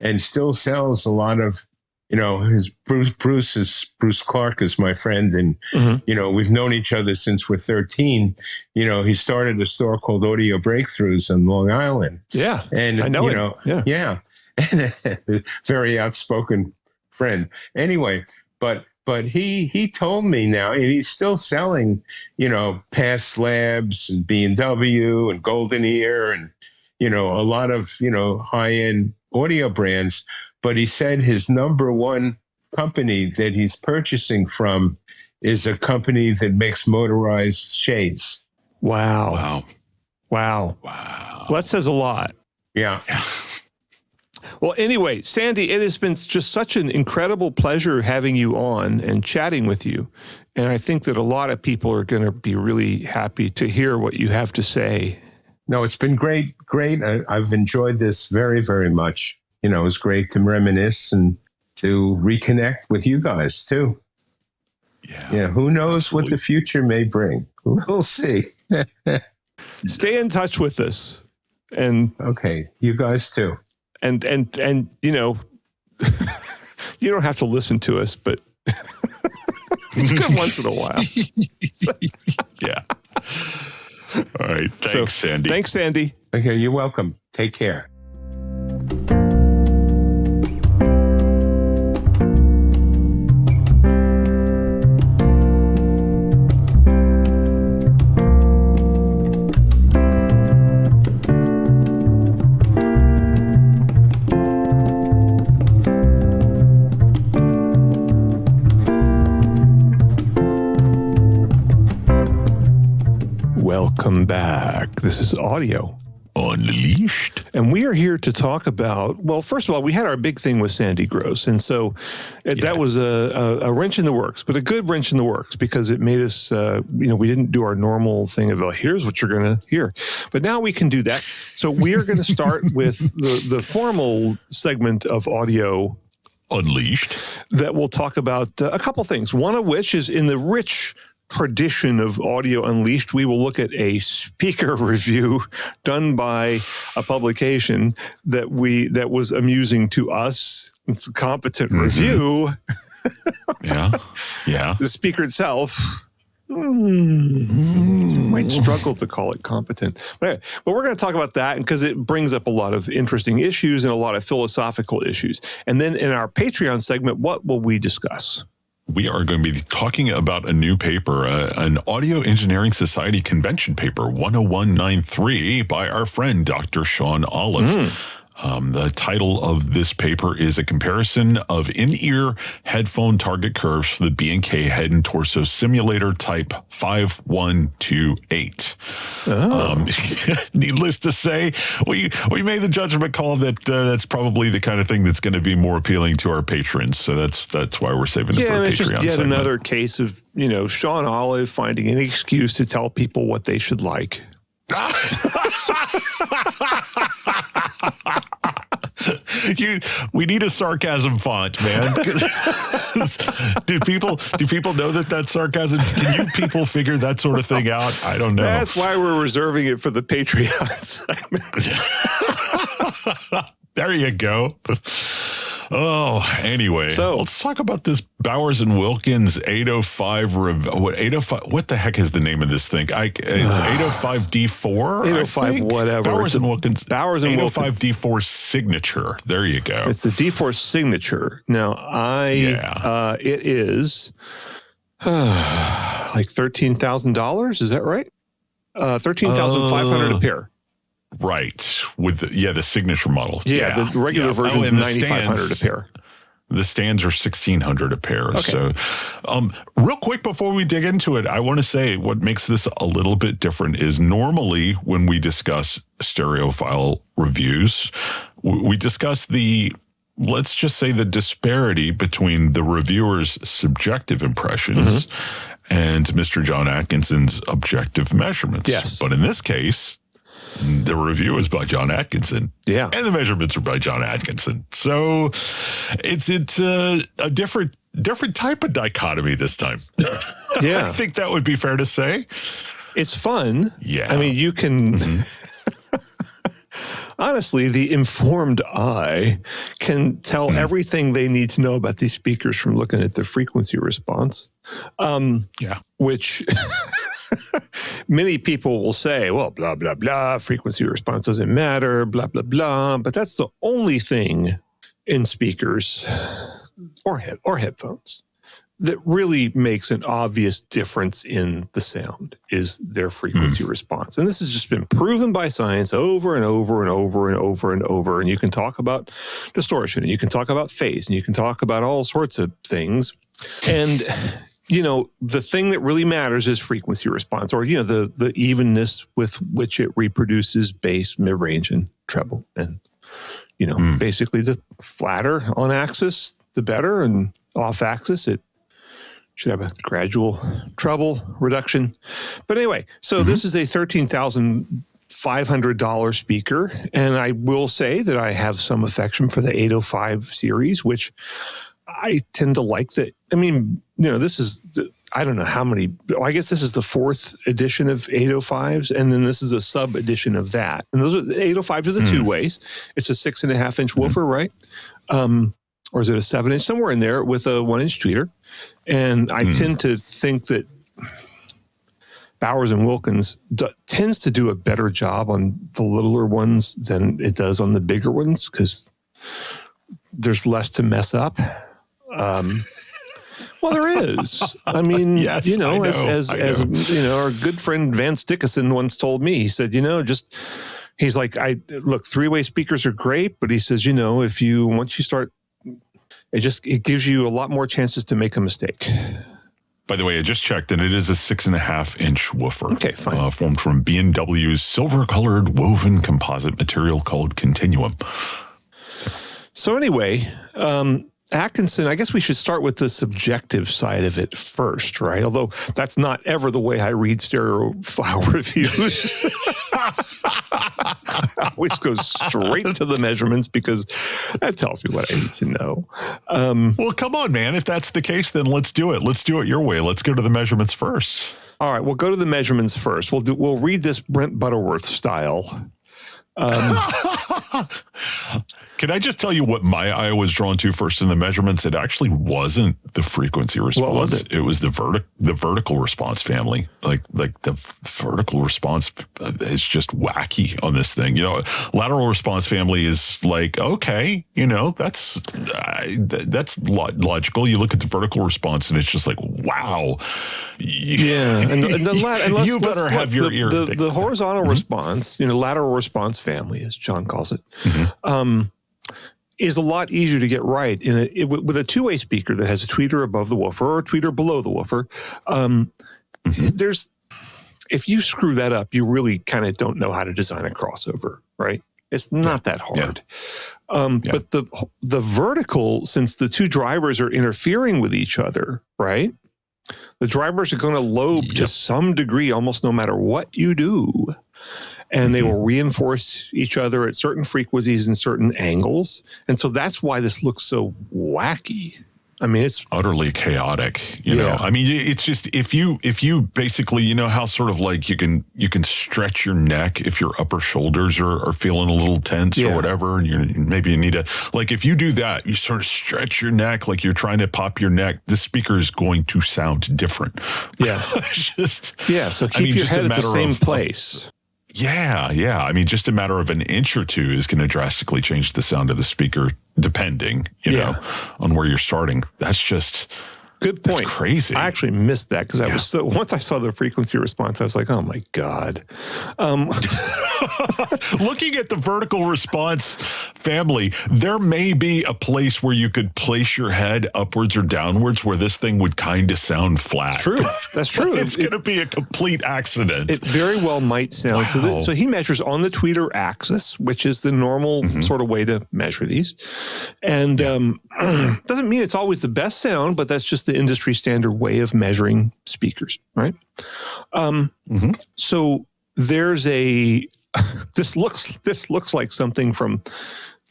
and still sells a lot of, his Bruce Clark is my friend. And, mm-hmm. We've known each other since we're 13. He started a store called Audio Breakthroughs on Long Island. Yeah. And, I know him. Yeah. Very outspoken friend. Anyway, but he told me now, and he's still selling, Past Labs and B&W and GoldenEar and, a lot of, high-end audio brands. But he said his number one company that he's purchasing from is a company that makes motorized shades. Wow. Well, that says a lot. Yeah. Well, anyway, Sandy, it has been just such an incredible pleasure having you on and chatting with you. And I think that a lot of people are going to be really happy to hear what you have to say. No, it's been great. I've enjoyed this very, very much. It was great to reminisce and to reconnect with you guys too. Yeah. Who knows what the future may bring? We'll see. Stay in touch with us. And okay, you guys too. And you know, you don't have to listen to us, but good once in a while. Yeah. All right. Thanks, Sandy. Thanks, Sandy. Okay, you're welcome. Take care. Welcome back. This is Audio Unleashed. And we are here to talk about, well, first of all, we had our big thing with Sandy Gross. And so that was a wrench in the works, but a good wrench in the works because it made us, we didn't do our normal thing of, here's what you're going to hear. But now we can do that. So we are going to start with the formal segment of Audio Unleashed that will talk about a couple things. One of which is in the rich tradition of Audio Unleashed, we will look at a speaker review done by a publication that was amusing to us. It's a competent review. Yeah. The speaker itself might struggle to call it competent. But we're going to talk about that because it brings up a lot of interesting issues and a lot of philosophical issues. And then in our Patreon segment, what will we discuss? We are going to be talking about a new paper, an Audio Engineering Society convention paper, 10193, by our friend, Dr. Sean Olive. The title of this paper is a comparison of in-ear headphone target curves for the B&K head and torso simulator type 5128. Needless to say, we made the judgment call that that's probably the kind of thing that's going to be more appealing to our patrons. So that's why we're saving it for a Patreon it's just yet segment. another case of, Sean Olive finding any excuse to tell people what they should like. We need a sarcasm font, man. do people know that that's sarcasm? Can you people figure that sort of thing out? I don't know. That's why we're reserving it for the Patreon segment. There you go. Oh, anyway, so let's talk about this Bowers and Wilkins 805 what the heck is the name of this thing? It's 805D4? 805 whatever. Bowers and Wilkins 805D4 signature. There you go. It's a D4 signature. Now, it is like $13,000, is that right? $13,500 a pair. Right. With the signature model. Yeah. The regular version is $9,500 a pair. The stands are $1,600 a pair. Okay. So real quick before we dig into it, I want to say what makes this a little bit different is normally when we discuss Stereophile reviews, we discuss let's just say the disparity between the reviewer's subjective impressions and Mr. John Atkinson's objective measurements. Yes. But in this case, the review is by John Atkinson. Yeah. And the measurements are by John Atkinson. So it's a different type of dichotomy this time. Yeah. I think that would be fair to say. It's fun. Yeah. I mean, you can honestly, the informed eye can tell everything they need to know about these speakers from looking at the frequency response. Which many people will say, well, blah, blah, blah, frequency response doesn't matter, blah, blah, blah. But that's the only thing in speakers or headphones that really makes an obvious difference in the sound is their frequency response. And this has just been proven by science over and over and over and over and over. And you can talk about distortion, and you can talk about phase, and you can talk about all sorts of things. And the thing that really matters is frequency response, or, the evenness with which it reproduces bass, mid-range, and treble. And, basically the flatter on axis, the better, and off axis, it should have a gradual treble reduction. But anyway, so this is a $13,500 speaker. And I will say that I have some affection for the 805 series, which I tend to like that. I mean, this is I don't know how many. I guess this is the 4th edition of 805s, and then this is a sub edition of that. And those are the 805s are the 2-ways. It's a 6.5-inch woofer, right? Or is it a 7-inch? Somewhere in there with a 1-inch tweeter. And I tend to think that Bowers and Wilkins tends to do a better job on the littler ones than it does on the bigger ones because there's less to mess up. Well, there is. I mean, yes, you know, I know. as you know, our good friend Vance Dickinson once told me. He said, you know, he's like, look, 3-way speakers are great, but he says, you know, once you start, it gives you a lot more chances to make a mistake. By the way, I just checked, and it is a 6.5-inch woofer. Okay, fine. Formed from B&W's silver-colored woven composite material called Continuum. So anyway, Atkinson, I guess we should start with the subjective side of it first, right? Although that's not ever the way I read Stereophile reviews. I always go straight to the measurements because that tells me what I need to know. Well, come on, man. If that's the case, then let's do it. Let's do it your way. Let's go to the measurements first. All right, we'll go to the measurements first. We'll read this Brent Butterworth style. Can I just tell you what my eye was drawn to first in the measurements? It actually wasn't the frequency response. What was it? It was the vertical response family. Like the vertical response is just wacky on this thing. You know, lateral response family is like, okay, you know, that's logical. You look at the vertical response and it's just like, wow. Yeah, and you better have your ear. The horizontal response, you know, lateral response family, as John calls it, is a lot easier to get right with a 2-way speaker that has a tweeter above the woofer or a tweeter below the woofer. If you screw that up, you really kind of don't know how to design a crossover, right? It's not that hard. But the vertical, since the 2 drivers are interfering with each other, right? The drivers are going to lobe to some degree, almost no matter what you do. And they will reinforce each other at certain frequencies and certain angles. And so that's why this looks so wacky. I mean, it's utterly chaotic, you know. I mean, it's just if you basically, you know how sort of like you can stretch your neck if your upper shoulders are feeling a little tense or whatever, and maybe you need to, like, if you do that, you sort of stretch your neck like you're trying to pop your neck, the speaker is going to sound different. Yeah. So keep your head at the same place. Yeah. I mean, just a matter of an inch or two is going to drastically change the sound of the speaker, depending, you know, on where you're starting. That's just good point. That's crazy. I actually missed that because I was once I saw the frequency response, I was like, oh my God. Looking at the vertical response family, there may be a place where you could place your head upwards or downwards where this thing would kind of sound flat. True. That's true. It's going to be a complete accident. It very well might sound. Wow. So he measures on the tweeter axis, which is the normal sort of way to measure these. And doesn't mean it's always the best sound, but that's just the industry standard way of measuring speakers, right? So there's this looks like something from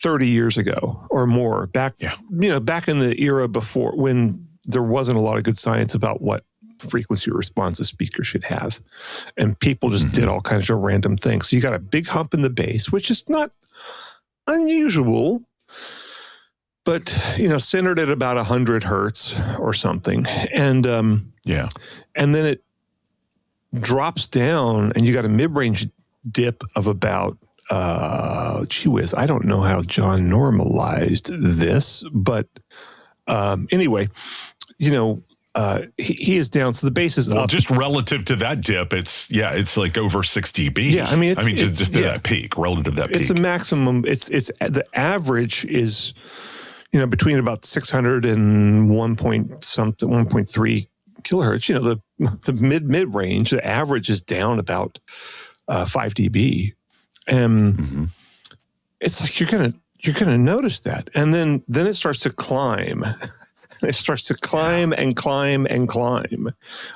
30 years ago or more, back in the era before when there wasn't a lot of good science about what frequency response a speaker should have, and people just did all kinds of random things. So you got a big hump in the bass, which is not unusual, but centered at about 100 hertz or something, and and then it drops down, and you got a mid-range dip of about gee whiz, I don't know how John normalized this, but anyway, he is down, so the bass is up. Just relative to that dip, it's like over 6 dB. Yeah, I mean, just to that peak, relative to that peak. It's a maximum. It's the average is between about 600 and 1.3 kilohertz. The mid range, the average is down about 5 dB, and it's like you're gonna notice that, and then it starts to climb. It starts to climb and climb and climb,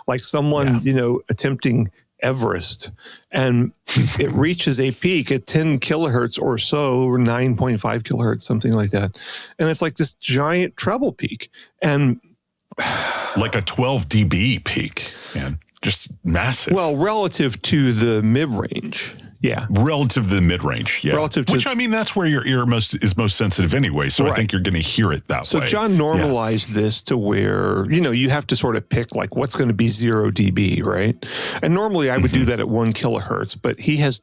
like someone attempting Everest, and it reaches a peak at 10 kilohertz or so, or 9.5 kilohertz, something like that, and it's like this giant treble peak, and like a 12 dB peak, man. Just massive. Well, relative to the mid-range. Yeah. Relative to the mid-range, yeah. Which, I mean, that's where your ear is most sensitive anyway, so I think you're going to hear it that way. So John normalized this to where, you have to sort of pick, like, what's going to be 0 dB, right? And normally I would do that at 1 kilohertz, but he has,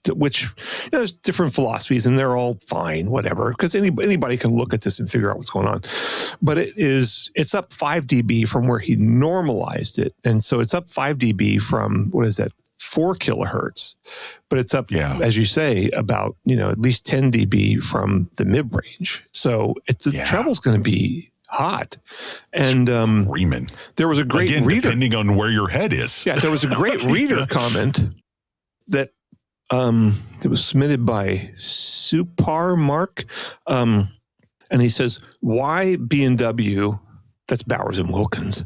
there's different philosophies, and they're all fine, whatever, because anybody can look at this and figure out what's going on. But it's up 5 dB from where he normalized it. And so it's up 5 dB from, 4 kilohertz, but it's up, as you say, about, at least 10 dB from the mid-range. So the treble's going to be hot. And there was a great reader. Depending on where your head is. Yeah, there was a great reader comment that was submitted by Supar Mark. And he says, why B&W... That's Bowers and Wilkins.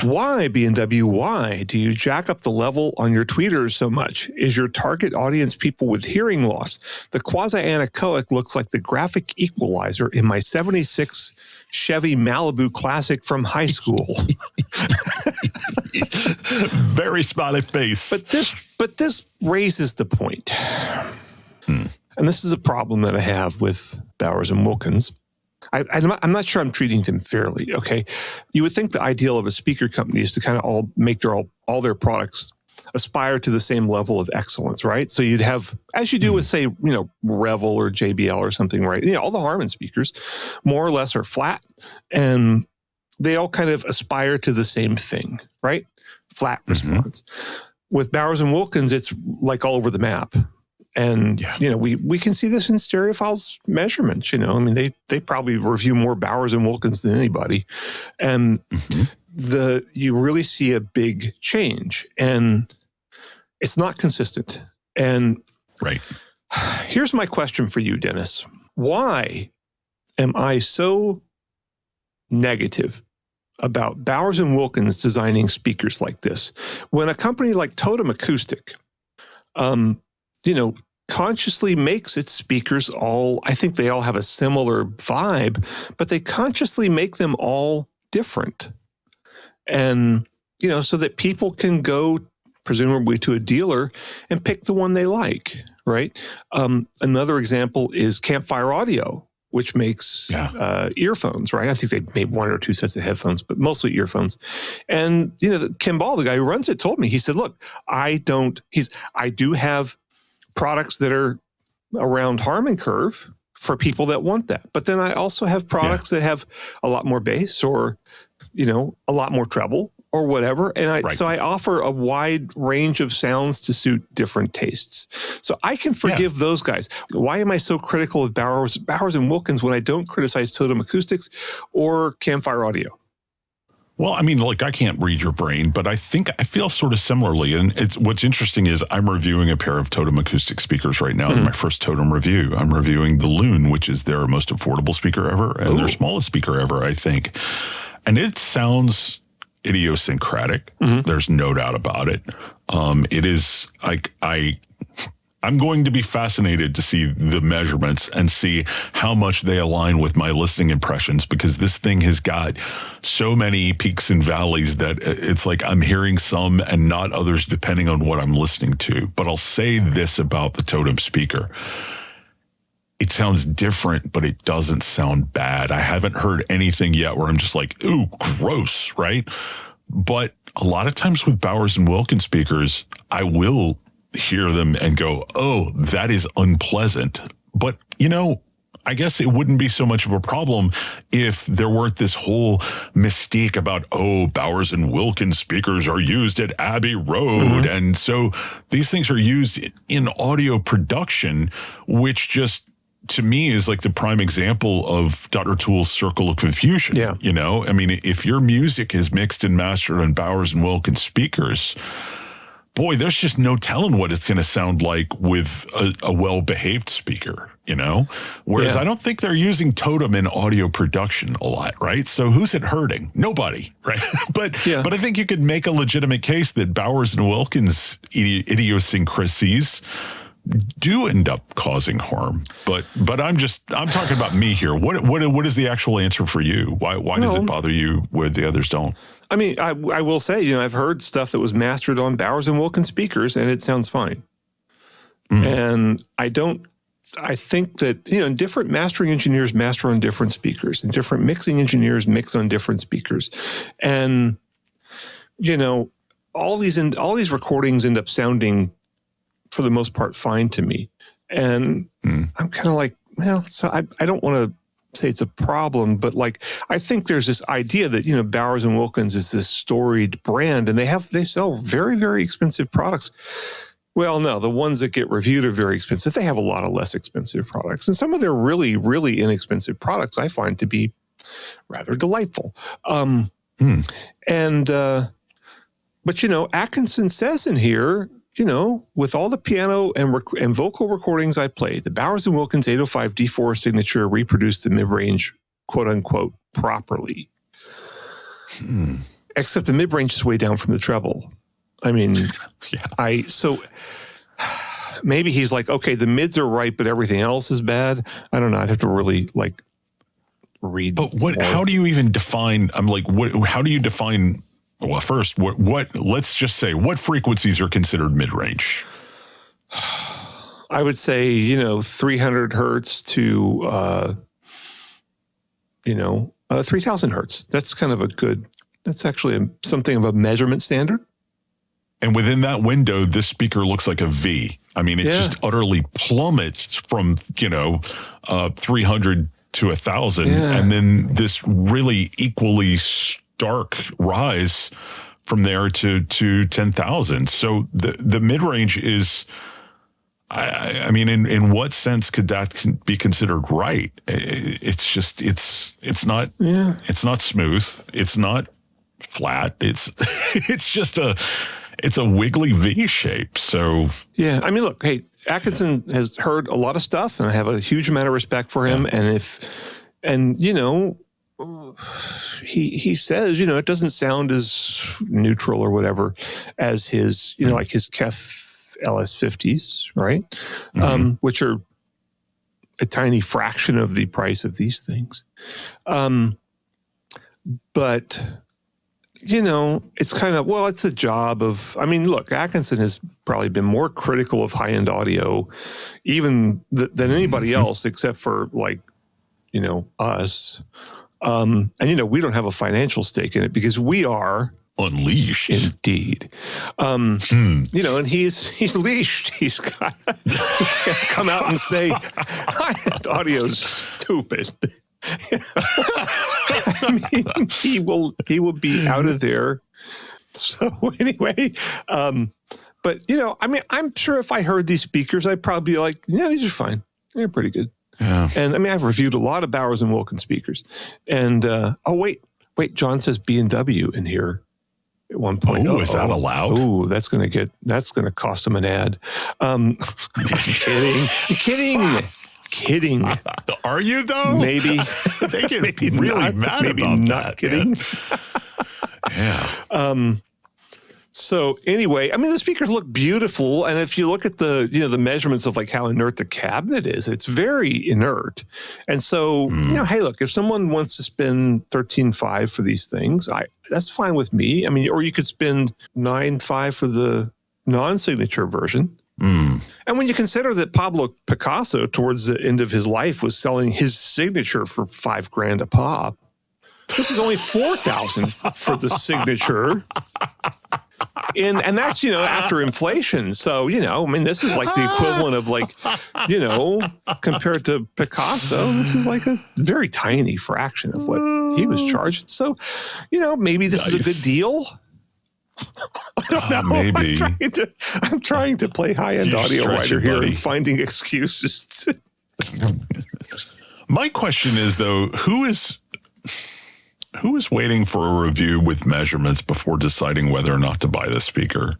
Why, B&W, why do you jack up the level on your tweeters so much? Is your target audience people with hearing loss? The quasi-anechoic looks like the graphic equalizer in my 76 Chevy Malibu Classic from high school. Very smiley face. But this raises the point. And this is a problem that I have with Bowers and Wilkins. I'm not sure I'm treating them fairly, okay? You would think the ideal of a speaker company is to kind of all make all their products aspire to the same level of excellence, right? So you'd have, as you do with, say, Revel or JBL or something, right? All the Harman speakers more or less are flat, and they all kind of aspire to the same thing, right? Flat response. With Bowers and Wilkins, it's like all over the map. And, we can see this in Stereophile's measurements, I mean, they probably review more Bowers and Wilkins than anybody. And you really see a big change, and it's not consistent. And here's my question for you, Dennis. Why am I so negative about Bowers and Wilkins designing speakers like this when a company like Totem Acoustic, consciously makes its speakers I think they all have a similar vibe, but they consciously make them all different. And, so that people can go presumably to a dealer and pick the one they like, right? Another example is Campfire Audio, which makes earphones, right? I think they made 1 or 2 sets of headphones, but mostly earphones. And, Kim Ball, the guy who runs it, told me, he said, look, I do have products that are around Harman curve for people that want that. But then I also have products that have a lot more bass or, a lot more treble or whatever. And so I offer a wide range of sounds to suit different tastes. So I can forgive those guys. Why am I so critical of Bowers and Wilkins when I don't criticize Totem Acoustics or Campfire Audio? Well, I mean, I can't read your brain, but I feel sort of similarly. And what's interesting is I'm reviewing a pair of Totem acoustic speakers right now. It's my first Totem review. I'm reviewing the Loon, which is their most affordable speaker ever and their smallest speaker ever, I think. And it sounds idiosyncratic. There's no doubt about it. It is I'm going to be fascinated to see the measurements and see how much they align with my listening impressions, because this thing has got so many peaks and valleys that it's like I'm hearing some and not others depending on what I'm listening to. But I'll say this about the Totem speaker. It sounds different, but it doesn't sound bad. I haven't heard anything yet where I'm just like, ooh, gross, right? But a lot of times with Bowers and Wilkins speakers, I will hear them and go, oh, that is unpleasant. But, I guess it wouldn't be so much of a problem if there weren't this whole mystique about, oh, Bowers and Wilkins speakers are used at Abbey Road. And so these things are used in audio production, which just, to me, is like the prime example of Dr. Tool's circle of confusion. Yeah. I mean, if your music is mixed and mastered on Bowers and Wilkins speakers, boy, there's just no telling what it's going to sound like with a well-behaved speaker, Whereas I don't think they're using Totem in audio production a lot, right? So who's it hurting? Nobody, right? But I think you could make a legitimate case that Bowers and Wilkins idiosyncrasies do end up causing harm. But I'm talking about me here. What is the actual answer for you? Why does it bother you where the others don't? I mean, I will say, I've heard stuff that was mastered on Bowers and Wilkins speakers, and it sounds fine. And I think that, different mastering engineers master on different speakers, and different mixing engineers mix on different speakers. And, all these recordings end up sounding, for the most part, fine to me. And I'm kind of like, well, so I don't want to say it's a problem, but I think there's this idea that, Bowers and Wilkins is this storied brand, and they sell very, very expensive products. Well, no, the ones that get reviewed are very expensive. They have a lot of less expensive products. And some of their really, really inexpensive products I find to be rather delightful. But, Atkinson says in here, with all the piano and vocal recordings I played, the Bowers and Wilkins 805 D4 signature reproduced the mid-range, quote unquote, properly. Except the mid-range is way down from the treble. I mean, so maybe he's like, okay, the mids are right, but everything else is bad. I don't know. I'd have to really read. But how do you even define? How do you define? Well, first, let's just say what frequencies are considered mid-range? I would say, 300 hertz to, 3000 hertz. That's kind of that's actually something of a measurement standard. And within that window, this speaker looks like a V. I mean, it just utterly plummets from, 300 to 1,000. Yeah. And then this really equally stark rise from there to 10,000. So the mid-range is, I mean, in what sense could that be considered right? It's just, it's not smooth. It's not flat. It's just it's a wiggly V shape. So yeah, I mean, look, hey, Atkinson has heard a lot of stuff, and I have a huge amount of respect for him. And he says, it doesn't sound as neutral or whatever as his, like his Kef LS50s, right? Which are a tiny fraction of the price of these things. But it's kind of, it's a job of, I mean, look, Atkinson has probably been more critical of high-end audio even than anybody else, except for us. And, we don't have a financial stake in it because we are unleashed. Indeed. And he's leashed. He's got to come out and say, high-end audio's stupid. I mean, he will be out of there. So anyway, but I mean, I'm sure if I heard these speakers, I'd probably be like, yeah, these are fine. They're pretty good. Yeah. And I mean, I've reviewed a lot of Bowers and Wilkins speakers. And wait, John says B&W in here at one point. Oh, is that allowed? Oh, that's going to cost him an ad. I'm kidding. Are you though? Maybe. They get maybe really mad maybe about not that. Kidding. Yeah. So anyway, I mean, the speakers look beautiful, and if you look at the the measurements of how inert the cabinet is, it's very inert. And so hey, look, if someone wants to spend $13,500 for these things, that's fine with me. I mean, or you could spend $9,500 for the non-signature version. And when you consider that Pablo Picasso, towards the end of his life, was selling his signature for $5,000 a pop, this is only $4,000 for the signature. And that's, after inflation. So, I mean, this is like the equivalent of compared to Picasso, this is like a very tiny fraction of what he was charging. So, maybe this is a good deal. I don't know. Maybe. I'm trying to play high-end audio writer here and finding excuses. My question is, though, who is waiting for a review with measurements before deciding whether or not to buy the speaker?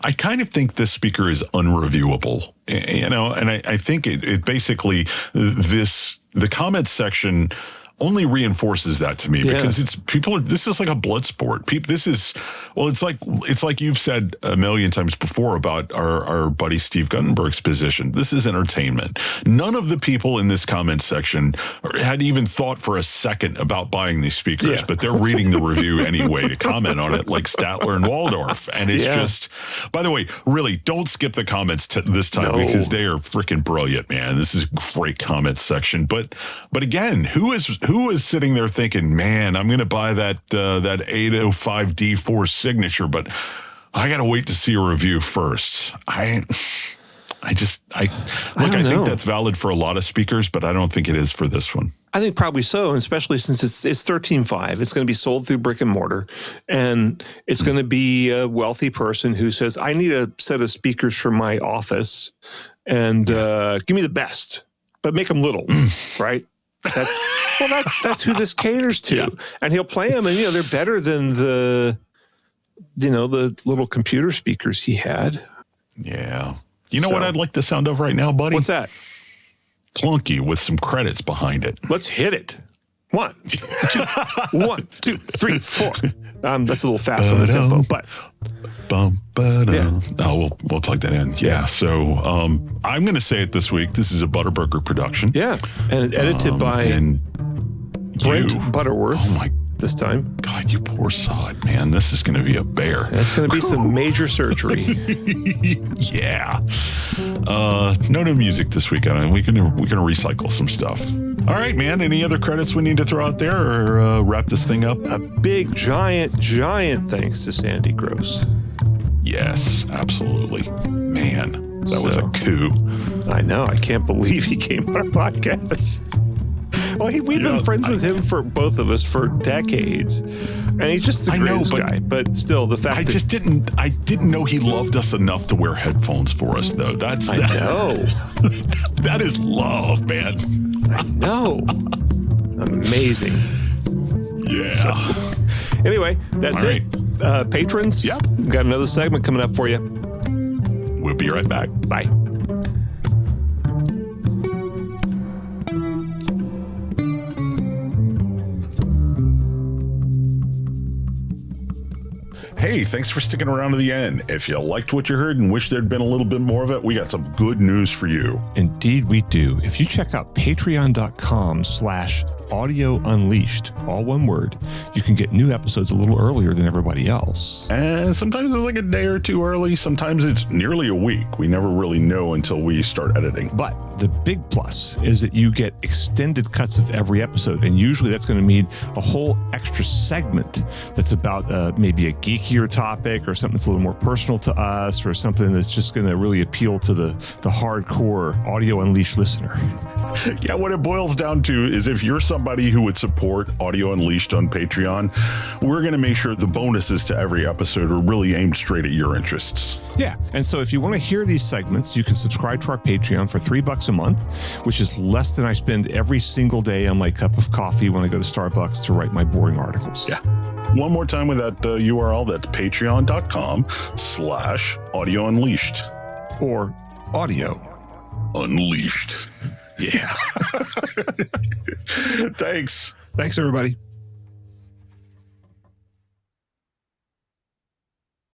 I kind of think this speaker is unreviewable, and I think it basically, the comment section only reinforces that to me because this is like a blood sport. It's like you've said a million times before about our buddy Steve Guttenberg's position. This is entertainment. None of the people in this comment section had even thought for a second about buying these speakers, but they're reading the review anyway to comment on it, like Statler and Waldorf. And it's just, by the way, really don't skip the comments this time because they are freaking brilliant, man. This is a great comment section. But again, who is sitting there thinking, man, I'm going to buy that 805D4 signature, but I got to wait to see a review first. I think that's valid for a lot of speakers, but I don't think it is for this one. I think probably so, and especially since it's 13.5. It's going to be sold through brick and mortar, and it's going to be a wealthy person who says, I need a set of speakers for my office, and give me the best, but make them little, right? That's who this caters to. And he'll play them, and they're better than the little computer speakers he had. Yeah. You know what I'd like the sound of right now, buddy? What's that? Clunky with some credits behind it. Let's hit it. 1, 2, 3, 4. That's a little fast on the tempo, but. We'll plug that in. Yeah. So I'm going to say it this week. This is a Butterburger production. Yeah, and edited by Brent Butterworth. Oh my! This time, God, you poor sod, man. This is going to be a bear. That's going to be some major surgery. Yeah. No new music this week. We're going to recycle some stuff. All right, man. Any other credits we need to throw out there or wrap this thing up? A big, giant thanks to Sandy Gross. Yes, absolutely. Man, that was a coup. I know. I can't believe he came on our podcast. Well, we've been friends with him, for both of us, for decades, and he's just the greatest guy. But still, the fact I didn't know he loved us enough to wear headphones for us, though. I know. That is love, man. I know. Amazing. Yeah. So, anyway, that's it. Patrons. Yep. We've got another segment coming up for you. We'll be right back. Bye. Hey, thanks for sticking around to the end. If you liked what you heard and wish there'd been a little bit more of it, we got some good news for you. Indeed, we do. If you check out patreon.com/Audio Unleashed, all one word, you can get new episodes a little earlier than everybody else. And sometimes it's like a day or two early. Sometimes it's nearly a week. We never really know until we start editing. But the big plus is that you get extended cuts of every episode. And usually that's going to mean a whole extra segment that's about maybe a geekier topic or something that's a little more personal to us or something that's just going to really appeal to the hardcore Audio Unleashed listener. Yeah, what it boils down to is if you're somebody who would support Audio Unleashed on Patreon, we're going to make sure the bonuses to every episode are really aimed straight at your interests. Yeah, and so if you want to hear these segments, you can subscribe to our Patreon for $3 a month, which is less than I spend every single day on my cup of coffee when I go to Starbucks to write my boring articles. Yeah. One more time with that URL, that's patreon.com/Audio Unleashed. Or Audio Unleashed. Yeah. Thanks. Thanks, everybody.